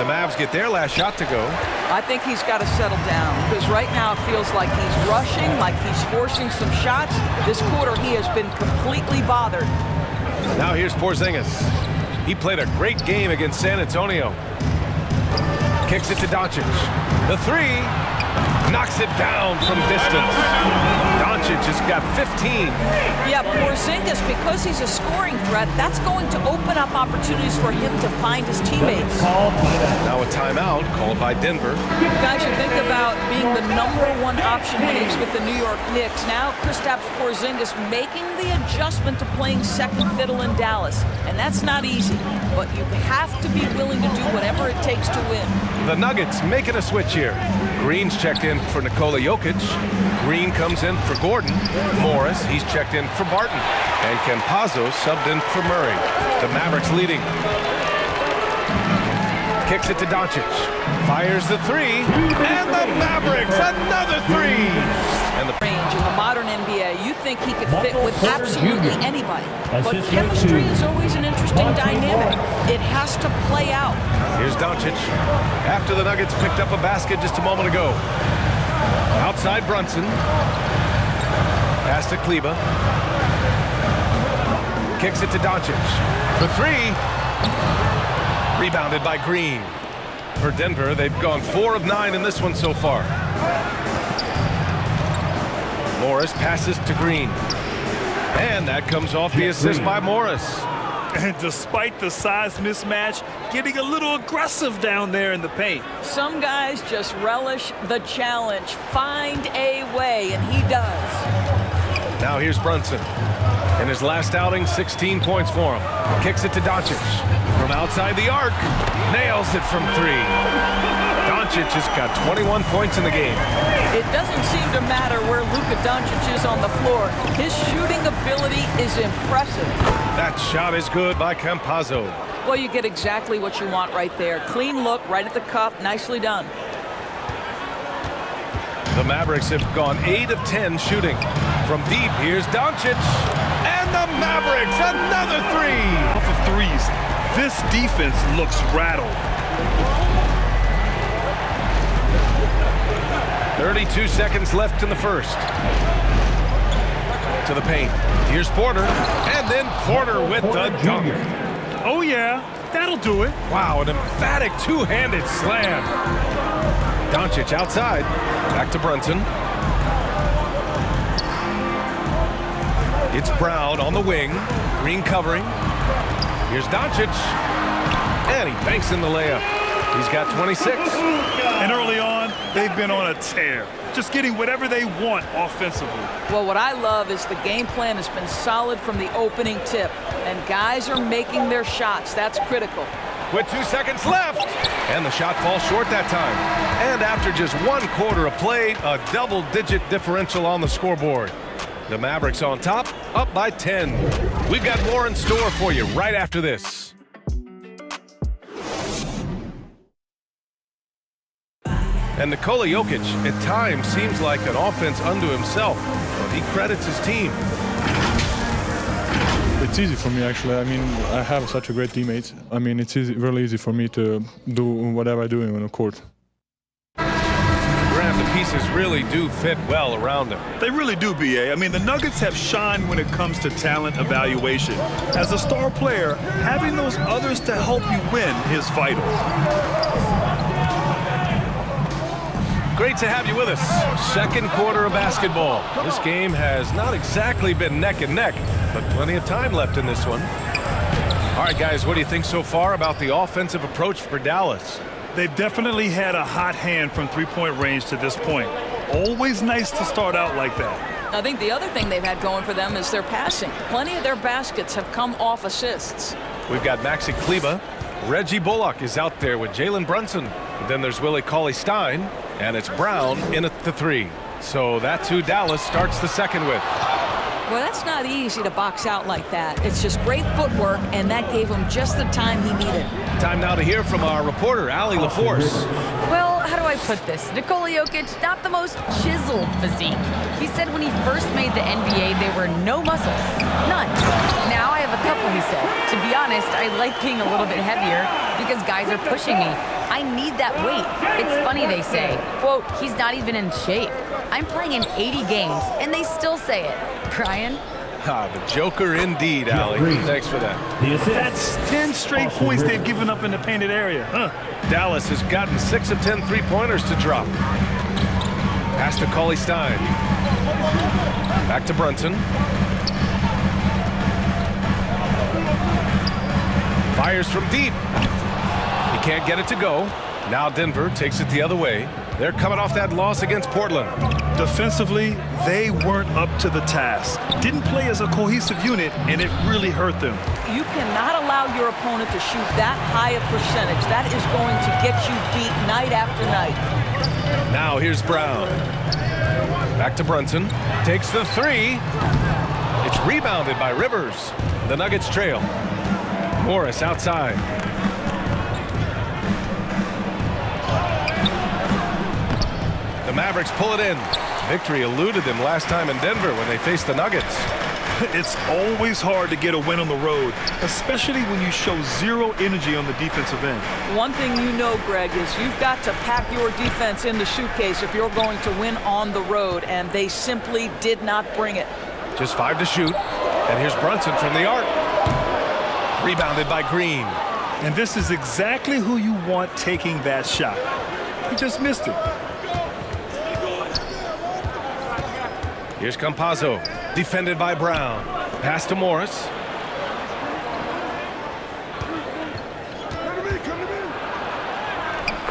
The Mavs get their last shot to go. I think he's got to settle down because right now it feels like he's rushing, like he's forcing some shots. This quarter he has been completely bothered. Now here's Porzingis. He played a great game against San Antonio. Kicks it to Doncic. The three. Knocks it down from distance. Doncic has got 15. Yeah, Porzingis, because he's a scoring threat, that's going to open up opportunities for him to find his teammates. Now a timeout called by Denver. Guys, you think about being the #1 option when he's with the New York Knicks. Now Kristaps Porzingis making the adjustment to playing second fiddle in Dallas. And that's not easy, but you have to be willing to do whatever it takes to win. The Nuggets making a switch here. Green's checked in for Nikola Jokic. Green comes in for Gordon. Morris, he's checked in for Barton. And Campazzo subbed in for Murray. The Mavericks leading. Kicks it to Doncic. Fires the three. And the Mavericks, another three. And the range in the modern NBA, you think he could fit with absolutely anybody. But chemistry is always an interesting dynamic. It has to play out. Here's Doncic. After the Nuggets picked up a basket just a moment ago. Outside Brunson. Pass to Kleber. Kicks it to Doncic. For three. Rebounded by Green. For Denver, they've gone 4 of 9 in this one so far. Morris passes to Green. And that comes off the assist by Morris. And despite the size mismatch, getting a little aggressive down there in the paint. Some guys just relish the challenge. Find a way, and he does. Now here's Brunson. In his last outing, 16 points for him. Kicks it to Doncic. From outside the arc. Nails it from 3. Doncic has got 21 points in the game. It doesn't seem to matter where Luka Doncic is on the floor. His shooting ability is impressive. That shot is good by Campazzo. Well, you get exactly what you want right there. Clean look, right at the cup. Nicely done. The Mavericks have gone 8 of 10 shooting. From deep, here's Doncic. And the Mavericks, another 3. Off of threes. This defense looks rattled. 32 seconds left in the first. To the paint. Here's Porter. And then Porter with the dunk. Oh, yeah. That'll do it. Wow, an emphatic two-handed slam. Doncic outside. Back to Brunson. It's Brown on the wing. Green covering. Here's Doncic. And he banks in the layup. He's got 26. And early on, they've been on a tear. Just getting whatever they want offensively. Well, what I love is the game plan has been solid from the opening tip. And guys are making their shots. That's critical. With 2 seconds left. And the shot falls short that time. And after just 1 quarter of play, a double-digit differential on the scoreboard. The Mavericks on top, up by 10. We've got more in store for you right after this. And Nikola Jokic at times seems like an offense unto himself, but he credits his team. It's easy for me, actually. I mean, I have such a great teammate. I mean, it's really easy for me to do whatever I do on the court. Grant, the pieces really do fit well around him. They really do, B.A. I mean, the Nuggets have shined when it comes to talent evaluation. As a star player, having those others to help you win is vital. Great to have you with us. Second quarter of basketball. This game has not exactly been neck and neck, but plenty of time left in this one. All right, guys, what do you think so far about the offensive approach for Dallas? They've definitely had a hot hand from three-point range to this point. Always nice to start out like that. I think the other thing they've had going for them is their passing. Plenty of their baskets have come off assists. We've got Maxi Kleber. Reggie Bullock is out there with Jalen Brunson. Then there's Willie Cauley-Stein. And it's Brown in at the 3. So that's who Dallas starts the second with. Well, that's not easy to box out like that. It's just great footwork, and that gave him just the time he needed. Time now to hear from our reporter, Allie LaForce. Well, how do I put this? Nikola Jokic, not the most chiseled physique. He said when he first made the NBA, there were no muscles. None. Now I have a couple, he said. To be honest, I like being a little bit heavier because guys are pushing me. I need that weight. It's funny they say, quote, he's not even in shape. I'm playing in 80 games, and they still say it. Brian? The Joker indeed, Allie. Thanks for that. That's 10 straight points they've given up in the painted area. Dallas has gotten 6 of 10 three-pointers to drop. Pass to Cauley-Stein. Back to Brunson. Fires from deep. He can't get it to go. Now Denver takes it the other way. They're coming off that loss against Portland. Defensively, they weren't up to the task. Didn't play as a cohesive unit, and it really hurt them. You cannot allow your opponent to shoot that high a percentage. That is going to get you beat night after night. Now here's Brown. Back to Brunson. Takes the three. It's rebounded by Rivers. The Nuggets trail. Morris outside. The Mavericks pull it in. Victory eluded them last time in Denver when they faced the Nuggets. It's always hard to get a win on the road, especially when you show zero energy on the defensive end. One thing you know, Greg, is you've got to pack your defense in the suitcase if you're going to win on the road, and they simply did not bring it. Just 5 to shoot, and here's Brunson from the arc. Rebounded by Green. And this is exactly who you want taking that shot. He just missed it. Here's Campazzo, defended by Brown. Pass to Morris.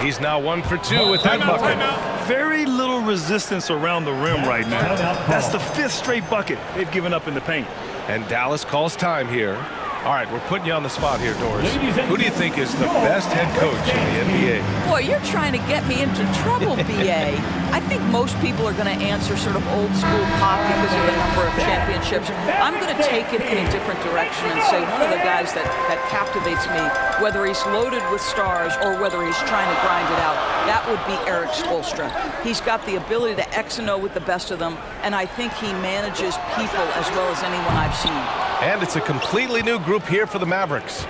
He's now 1 for 2 with that bucket. Very little resistance around the rim right now. That's the 5th straight bucket they've given up in the paint. And Dallas calls time here. All right, we're putting you on the spot here, Doris. Who do you think is the best head coach in the NBA? Boy, you're trying to get me into trouble, B.A. I think most people are going to answer sort of old school pop because of the number of championships. I'm going to take it in a different direction and say one of the guys that captivates me, whether he's loaded with stars or whether he's trying to grind it out, that would be Eric Spoelstra. He's got the ability to X and O with the best of them, and I think he manages people as well as anyone I've seen. And it's a completely new group here for the Mavericks.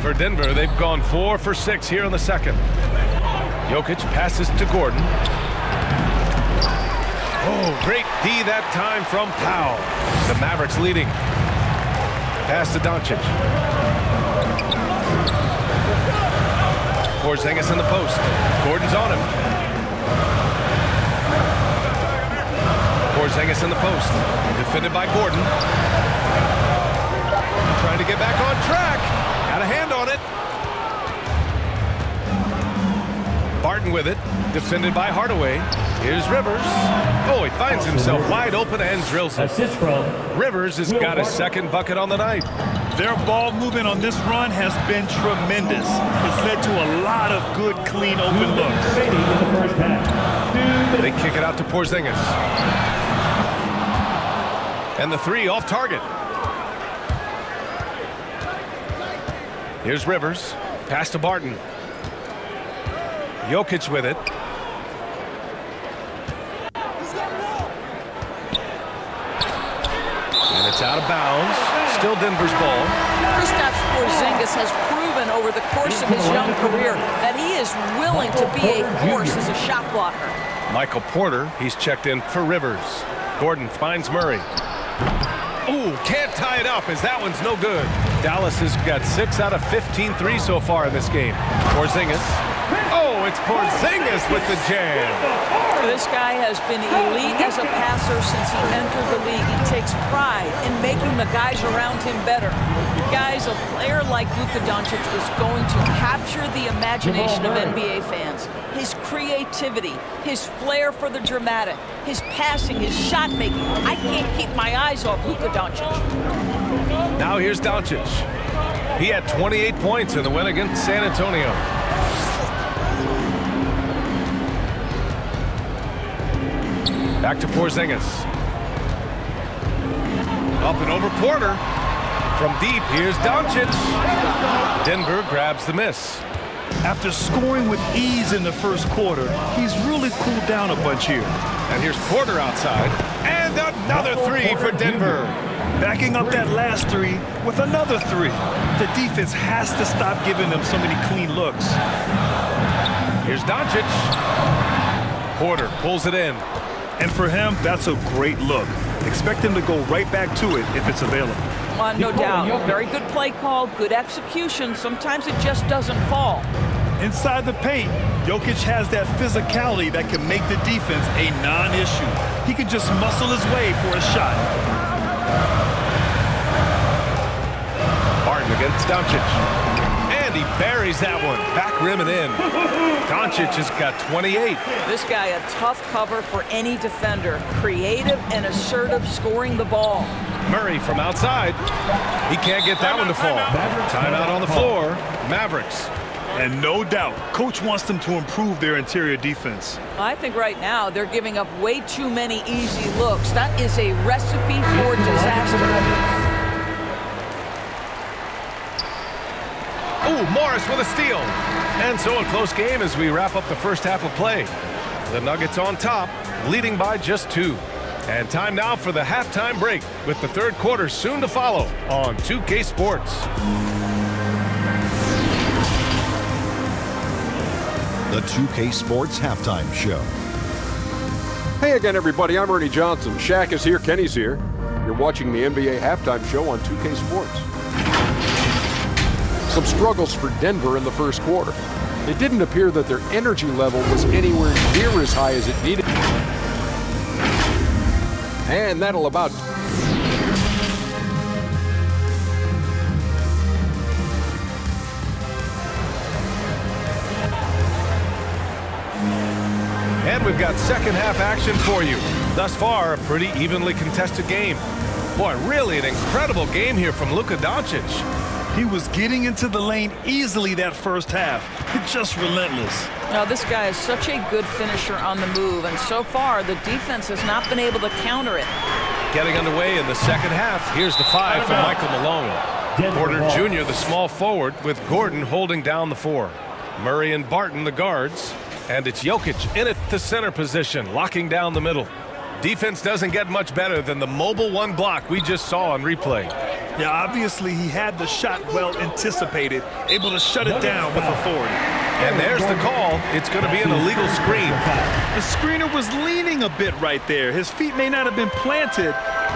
For Denver, they've gone 4 for 6 here in the second. Jokic passes to Gordon. Oh, great D that time from Powell. The Mavericks leading. Pass to Doncic. Porzingis in the post. Gordon's on him. Porzingis in the post. Defended by Gordon. Trying to get back on track. Got a hand on it. Barton with it. Defended by Hardaway. Here's Rivers. Oh, he finds himself wide open and drills it. Rivers has got his second bucket on the night. Their ball movement on this run has been tremendous. It's led to a lot of good, clean, open looks. They kick it out to Porzingis. And the three off target. Here's Rivers. Pass to Barton. Jokic with it. And it's out of bounds. Still Denver's ball. Kristaps Porzingis has proven over the course of his young career that he is willing to be a force as a shot blocker. Michael Porter, he's checked in for Rivers. Gordon finds Murray. Ooh, can't tie it up as that one's no good. Dallas has got 6 out of 15 threes so far in this game. Porzingis. Oh, it's Porzingis with the jam. This guy has been elite as a passer since he entered the league. He takes pride in making the guys around him better. Guys, a player like Luka Doncic was going to capture the imagination of NBA fans. His creativity, his flair for the dramatic, his passing, his shot making. I can't keep my eyes off Luka Doncic. Now here's Doncic. He had 28 points in the win against San Antonio. Back to Porzingis. Up and over Porter. From deep, here's Doncic. Denver grabs the miss. After scoring with ease in the first quarter, he's really cooled down a bunch here. And here's Porter outside. And another three for Denver. Backing up that last three with another three. The defense has to stop giving them so many clean looks. Here's Doncic. Porter pulls it in. And for him, that's a great look. Expect him to go right back to it if it's available. No doubt. Very good play call, good execution. Sometimes it just doesn't fall. Inside the paint, Jokic has that physicality that can make the defense a non-issue. He can just muscle his way for a shot. Barton against Doncic. And he buries that one. Back rim and in. Doncic has got 28. This guy a tough cover for any defender. Creative and assertive scoring the ball. Murray from outside. He can't get that one to fall. Timeout on the floor. Mavericks. And no doubt, coach wants them to improve their interior defense. I think right now they're giving up way too many easy looks. That is a recipe for disaster. Ooh, Morris with a steal. And so a close game as we wrap up the first half of play. The Nuggets on top, leading by just 2. And time now for the halftime break with the third quarter soon to follow on 2K Sports. The 2K Sports Halftime Show. Hey again, everybody. I'm Ernie Johnson. Shaq is here. Kenny's here. You're watching the NBA Halftime Show on 2K Sports. Some struggles for Denver in the first quarter. It didn't appear that their energy level was anywhere near as high as it needed. And that'll about... And we've got second half action for you. Thus far, a pretty evenly contested game. Boy, really an incredible game here from Luka Doncic. He was getting into the lane easily that first half. Just relentless. Now, this guy is such a good finisher on the move, and so far the defense has not been able to counter it. Getting underway in the second half. Here's the 5 from Michael Malone. Porter Jr., the small forward, with Gordon holding down the 4. Murray and Barton, the guards. And it's Jokic in at the center position, locking down the middle. Defense doesn't get much better than the mobile 1 block we just saw on replay. Yeah, obviously he had the shot well anticipated, able to shut it down with authority. And there's the call. It's going to be an illegal screen. The screener was leaning a bit right there. His feet may not have been planted.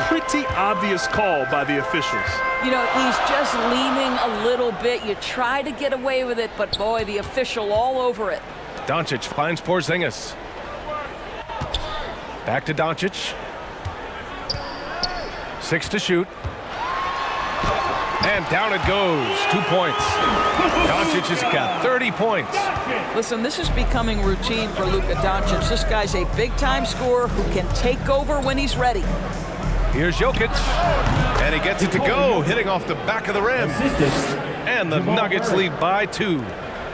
Pretty obvious call by the officials. You know, he's just leaning a little bit. You try to get away with it, but boy, the official all over it. Doncic finds Porzingis. Back to Doncic. 6 to shoot. And down it goes. 2 points. Doncic has got 30 points. Listen, this is becoming routine for Luka Doncic. This guy's a big-time scorer who can take over when he's ready. Here's Jokic. And he gets it to go, hitting off the back of the rim. And the Nuggets lead by 2.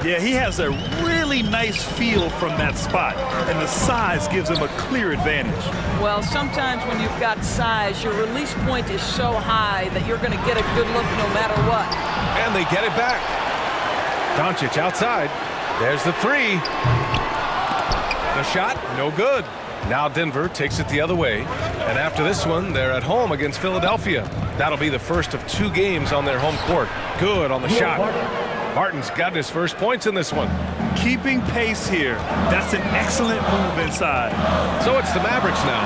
Yeah, he has a really nice feel from that spot, and the size gives him a clear advantage. Well, sometimes when you've got size, your release point is so high that you're going to get a good look no matter what. And they get it back. Doncic outside. There's the 3. The shot, no good. Now Denver takes it the other way. And after this one, they're at home against Philadelphia. That'll be the first of 2 games on their home court. Good on the shot. Barton's got his first points in this one. Keeping pace here. That's an excellent move inside. So it's the Mavericks now.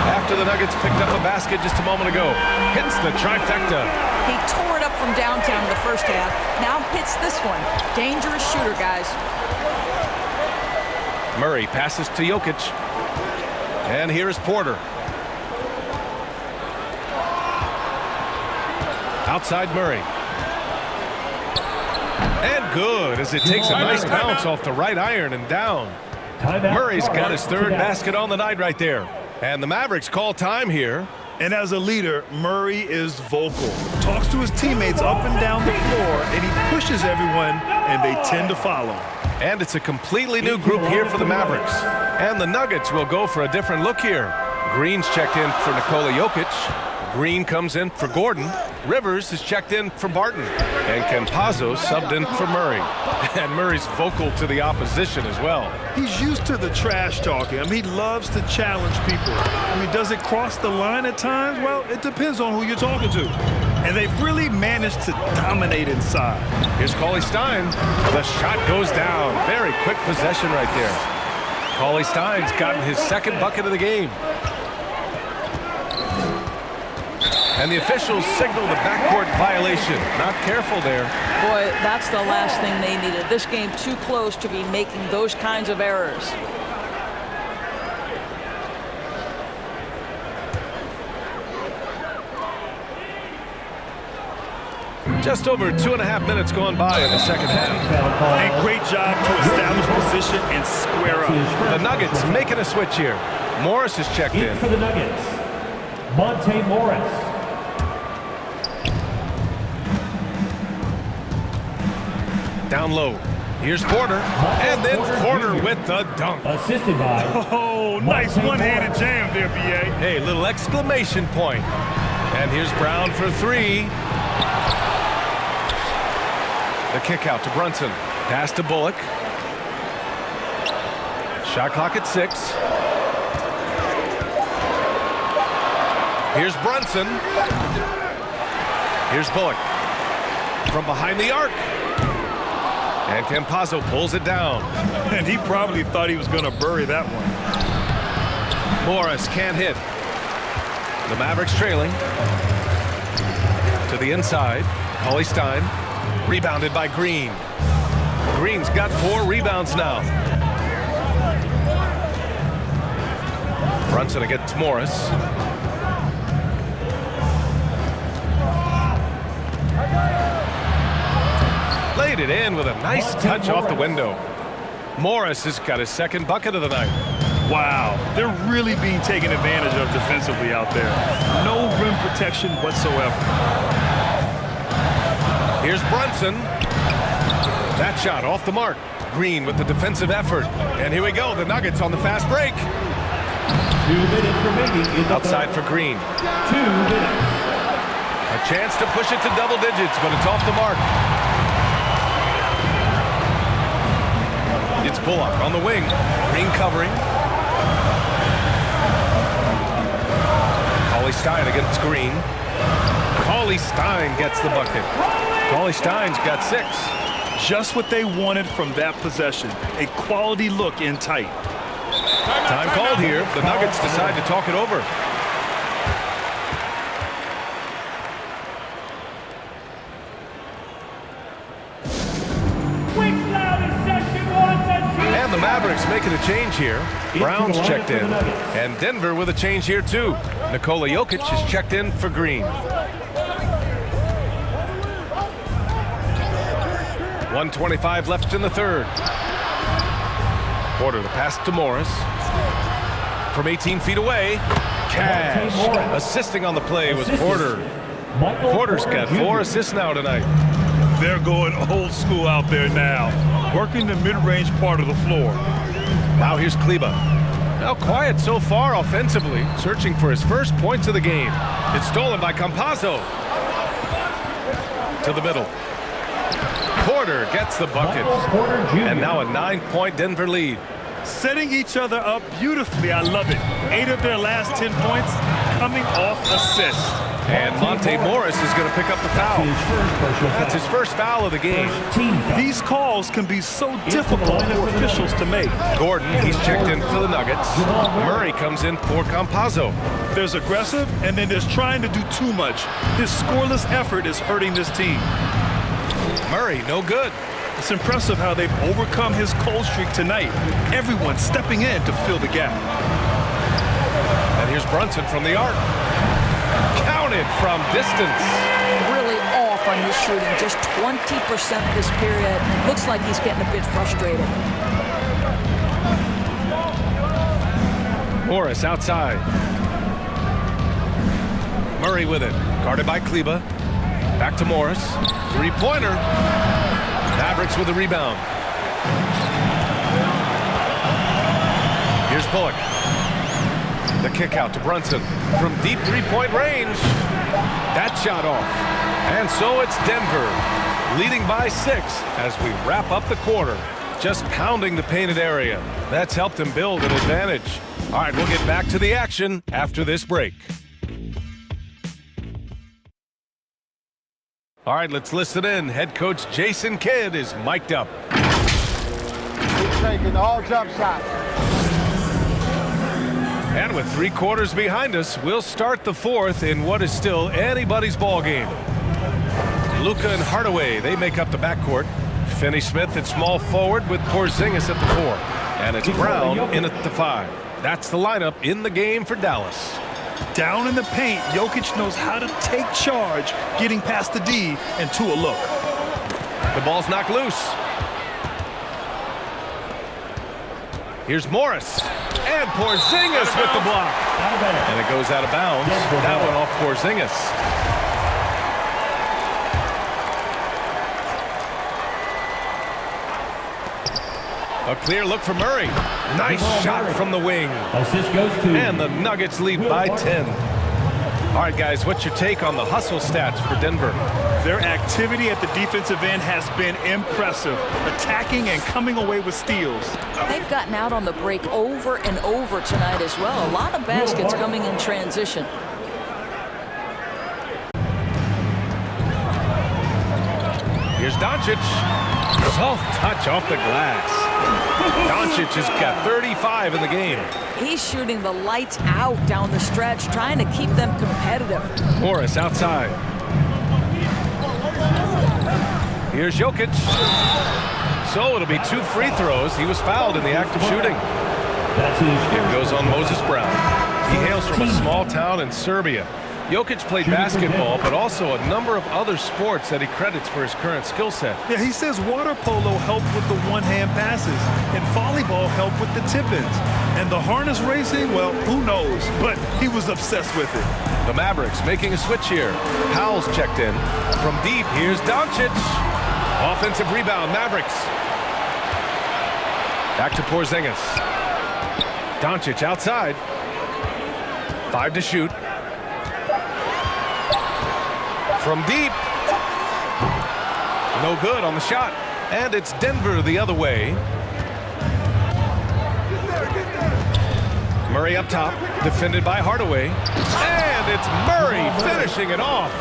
After the Nuggets picked up a basket just a moment ago. Hits the trifecta. He tore it up from downtown in the first half. Now hits this one. Dangerous shooter, guys. Murray passes to Jokic. And here is Porter. Outside Murray. And good, as it takes a nice bounce off the right iron and down. Murray's got his 3rd basket on the night right there. And the Mavericks call time here. And as a leader, Murray is vocal. Talks to his teammates up and down the floor, and he pushes everyone, and they tend to follow. And it's a completely new group here for the Mavericks. And the Nuggets will go for a different look here. Green's checked in for Nikola Jokic. Green comes in for Gordon. Rivers is checked in for Barton. And Campazzo subbed in for Murray. And Murray's vocal to the opposition as well. He's used to the trash talking. I mean, he loves to challenge people. I mean, does it cross the line at times? Well, it depends on who you're talking to. And they've really managed to dominate inside. Here's Cauley Stein. The shot goes down. Very quick possession right there. Cauley Stein's gotten his second bucket of the game. And the officials signal the backcourt violation. Not careful there. Boy, that's the last thing they needed. This game too close to be making those kinds of errors. Just over 2.5 minutes gone by in the second half. And great job to establish position and square up. The Nuggets making a switch here. Morris is checked in. For the Nuggets, Monte Morris. Down low. Here's Porter. And then Porter with the dunk. Assisted by. Oh, nice one-handed jam there, B.A. Hey, little exclamation point. And here's Brown for three. The kick out to Brunson. Pass to Bullock. Shot clock at 6. Here's Brunson. Here's Bullock. From behind the arc. And Campazzo pulls it down. And he probably thought he was going to bury that one. Morris can't hit. The Mavericks trailing. To the inside. Cauley Stein. Rebounded by Green. Green's got 4 rebounds now. Brunson against Morris. Laid it in with a nice touch off the window. Morris has got his second bucket of the night. Wow, they're really being taken advantage of defensively out there. No rim protection whatsoever. Here's Brunson. That shot off the mark. Green with the defensive effort. And here we go, the Nuggets on the fast break. 2 minutes remaining. Outside for Green. 2 minutes. A chance to push it to double digits, but it's off the mark. It's Bullock on the wing. Green covering. Cauley Stein against Green. Cauley Stein gets the bucket. Cauley Stein's got 6. Just what they wanted from that possession. A quality look in tight. Time called here. The Nuggets decide to talk it over. And the Mavericks making a change here. Brown's checked in. And Denver with a change here too. Nikola Jokic is checked in for Green. 1:25 left in the third. Porter the pass to Morris. From 18 feet away. Cash assisting on the play was Porter. Porter's got 4 assists now tonight. They're going old school out there now. Working the mid-range part of the floor. Now here's Kleba. Now quiet so far offensively. Searching for his first points of the game. It's stolen by Campazzo. To the middle. Porter gets the bucket. And now a 9-point Denver lead. Setting each other up beautifully. I love it. 8 of their last 10 points coming off assists. And Monte Morris is going to pick up the foul. That's his first foul of the game. These calls can be so difficult for officials to make. Gordon, he's checked in for the Nuggets. Murray comes in for Campazzo. There's aggressive, and then there's trying to do too much. His scoreless effort is hurting this team. Murray, no good. It's impressive how they've overcome his cold streak tonight. Everyone stepping in to fill the gap. And here's Brunson from the arc. Counted from distance. Really off on his shooting, just 20% this period. Looks like he's getting a bit frustrated. Morris outside. Murray with it. Guarded by Kleba. Back to Morris. 3-pointer. Mavericks with the rebound. Here's Bullock. The kick out to Brunson from deep 3-point range. That shot off. And so it's Denver leading by 6 as we wrap up the quarter. Just pounding the painted area. That's helped him build an advantage. All right, we'll get back to the action after this break. All right, let's listen in. Head coach Jason Kidd is mic'd up. He's taking all jump shots. And with 3 quarters behind us, we'll start the 4th in what is still anybody's ball game. Luka and Hardaway, they make up the backcourt. Finney-Smith at small forward with Porzingis at the 4. And it's Brown in at the 5. That's the lineup in the game for Dallas. Down in the paint, Jokic knows how to take charge, getting past the D and to a look. The ball's knocked loose. Here's Morris. And Porzingis with the block. And it goes out of bounds. That one off Porzingis. A clear look for Murray. Nice shot from the wing. Assist goes to. And the Nuggets lead by 10. All right, guys, what's your take on the hustle stats for Denver? Their activity at the defensive end has been impressive, attacking and coming away with steals. They've gotten out on the break over and over tonight as well. A lot of baskets coming in transition. Here's Doncic. Soft touch off the glass. Doncic has got 35 in the game. He's shooting the lights out down the stretch, trying to keep them competitive. Morris outside. Here's Jokic. So it'll be 2 free throws. He was fouled in the act of shooting. It goes on Moses Brown. He hails from a small town in Serbia. Jokic played basketball, but also a number of other sports that he credits for his current skill set. Yeah, he says water polo helped with the one-hand passes, and volleyball helped with the tip-ins. And the harness racing, well, who knows? But he was obsessed with it. The Mavericks making a switch here. Powell's checked in. From deep, here's Doncic. Offensive rebound, Mavericks. Back to Porzingis. Doncic outside. 5 to shoot. From deep. No good on the shot. And it's Denver the other way. Murray up top, defended by Hardaway. And it's Murray finishing it off.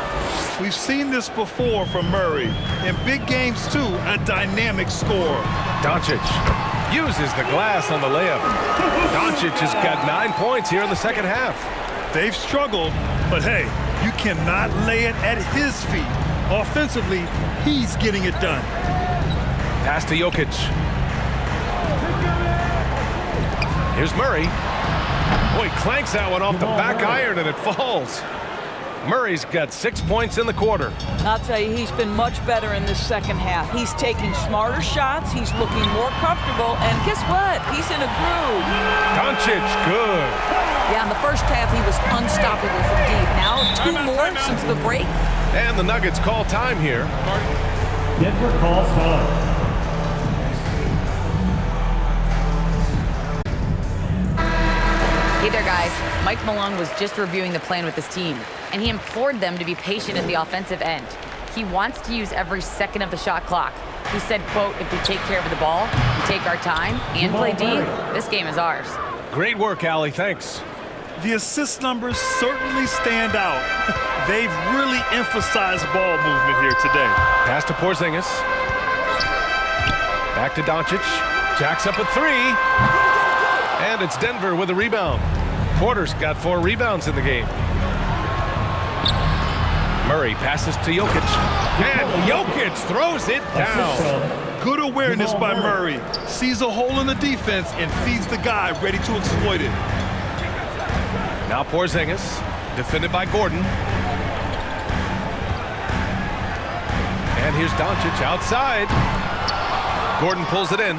We've seen this before from Murray. In big games, too, a dynamic score. Doncic uses the glass on the layup. Doncic has got 9 points here in the second half. They've struggled, but hey, you cannot lay it at his feet. Offensively, he's getting it done. Pass to Jokic. Here's Murray. Boy, clanks that one off the back iron and it falls. Murray's got 6 points in the quarter. I'll tell you, he's been much better in this second half. He's taking smarter shots. He's looking more comfortable. And guess what? He's in a groove. Doncic, good. Yeah, in the first half, he was unstoppable from deep. Now, 2 more since the break. And the Nuggets call time here. Denver calls time. Hey there, guys. Mike Malone was just reviewing the plan with his team, and he implored them to be patient at the offensive end. He wants to use every second of the shot clock. He said, quote, if we take care of the ball, we take our time, and play D, this game is ours. Great work, Allie. Thanks. The assist numbers certainly stand out. They've really emphasized ball movement here today. Pass to Porzingis. Back to Doncic. Jacks up a 3. And it's Denver with a rebound. Porter's got 4 rebounds in the game. Murray passes to Jokic. And Jokic throws it down. Good awareness by Murray. Sees a hole in the defense and feeds the guy ready to exploit it. Now Porzingis, defended by Gordon. And here's Doncic outside. Gordon pulls it in.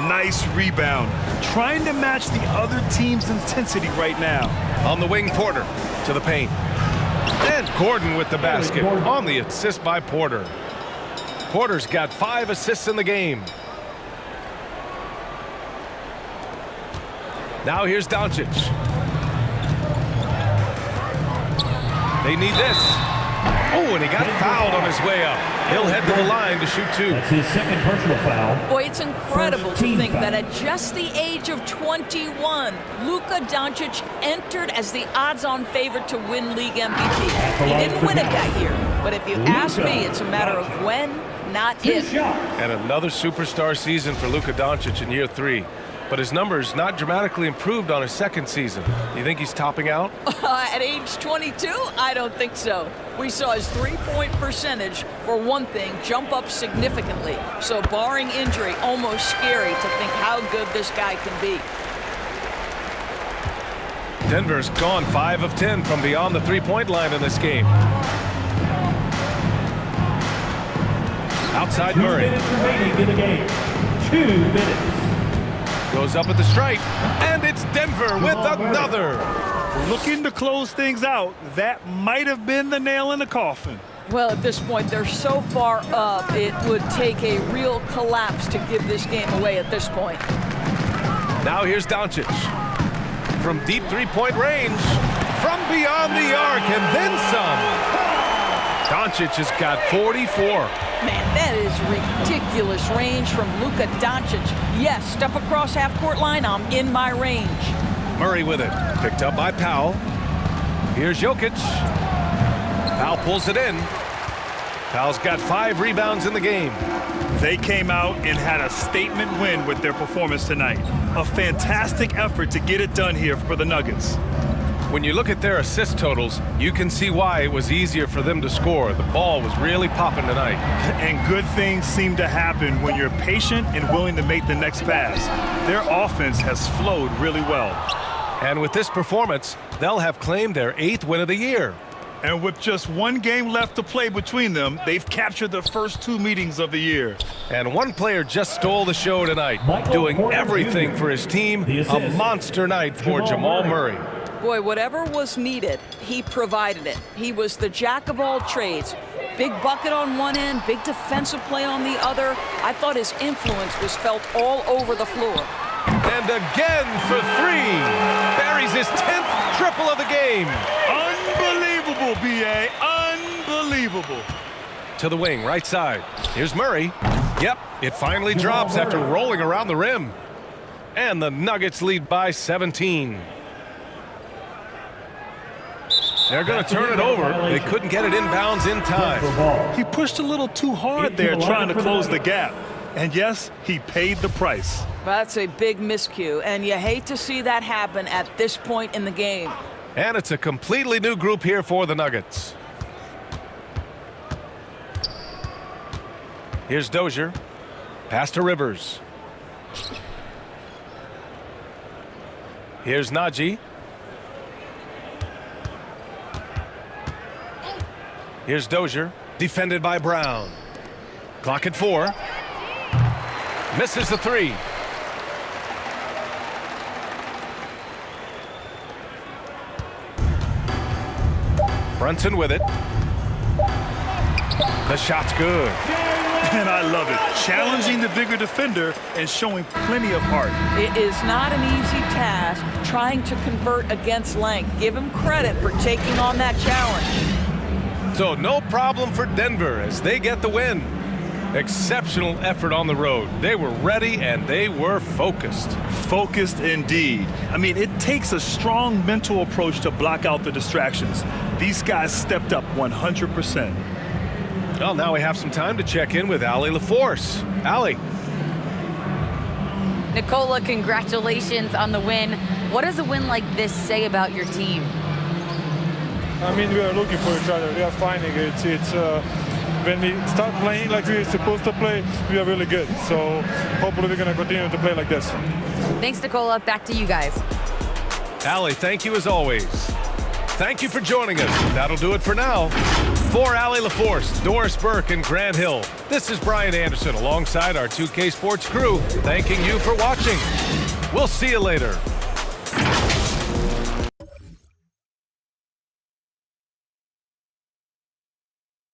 Nice rebound. Trying to match the other team's intensity right now. On the wing, Porter to the paint. And Gordon with the basket on the assist by Porter. Porter's got 5 assists in the game. Now here's Doncic. They need this. Oh, and he got fouled on his way up. He'll head to the line to shoot 2. That's his second personal foul. Boy, it's incredible to think that at just the age of 21, Luka Doncic entered as the odds-on favorite to win league MVP. He didn't win it that year, but if you ask me, it's a matter of when, not if. And another superstar season for Luka Doncic in year 3. But his numbers not dramatically improved on his second season. You think he's topping out? At age 22? I don't think so. We saw his three-point percentage, for one thing, jump up significantly. So barring injury, almost scary to think how good this guy can be. Denver's gone 5 of 10 from beyond the three-point line in this game. Outside Murray. 2 minutes remaining in the game. 2 minutes. Goes up at the stripe, and it's Denver with another. Looking to close things out. That might have been the nail in the coffin. Well, at this point, they're so far up, it would take a real collapse to give this game away at this point. Now here's Doncic. From deep three-point range, from beyond the arc, and then some. Doncic has got 44. Man, that is ridiculous range from Luka Doncic. Yes, step across half-court line, I'm in my range. Murray with it. Picked up by Powell. Here's Jokic. Powell pulls it in. Powell's got 5 rebounds in the game. They came out and had a statement win with their performance tonight. A fantastic effort to get it done here for the Nuggets. When you look at their assist totals, you can see why it was easier for them to score. The ball was really popping tonight. And good things seem to happen when you're patient and willing to make the next pass. Their offense has flowed really well. And with this performance, they'll have claimed their 8th win of the year. And with just 1 game left to play between them, they've captured the first 2 meetings of the year. And one player just stole the show tonight, doing everything for his team. A monster night for Jamal Murray. Boy, whatever was needed, he provided it. He was the jack of all trades. Big bucket on one end, big defensive play on the other. I thought his influence was felt all over the floor. And again for 3. Buries his 10th triple of the game. Unbelievable, B.A. Unbelievable. To the wing, right side. Here's Murray. Yep, it finally drops after rolling around the rim. And the Nuggets lead by 17. They're going to turn it over. They couldn't get it inbounds in time. He pushed a little too hard there trying to close the gap. And yes, he paid the price. That's a big miscue, and you hate to see that happen at this point in the game. And it's a completely new group here for the Nuggets. Here's Dozier. Pass to Rivers. Here's Najee. Here's Dozier, defended by Brown. Clock at 4. Misses the 3. Brunson with it. The shot's good. And I love it. Challenging the bigger defender and showing plenty of heart. It is not an easy task trying to convert against length. Give him credit for taking on that challenge. So no problem for Denver as they get the win. Exceptional effort on the road. They were ready and they were focused. Focused indeed. I mean, it takes a strong mental approach to block out the distractions. These guys stepped up 100%. Well, now we have some time to check in with Allie LaForce. Allie. Nicola, congratulations on the win. What does a win like this say about your team? I mean, we are looking for each other. We are finding it. When we start playing like we're supposed to play, we are really good. So hopefully we're going to continue to play like this. Thanks, Nicola. Back to you guys. Allie, thank you as always. Thank you for joining us. That'll do it for now. For Allie LaForce, Doris Burke, and Grant Hill, this is Brian Anderson alongside our 2K Sports crew, thanking you for watching. We'll see you later.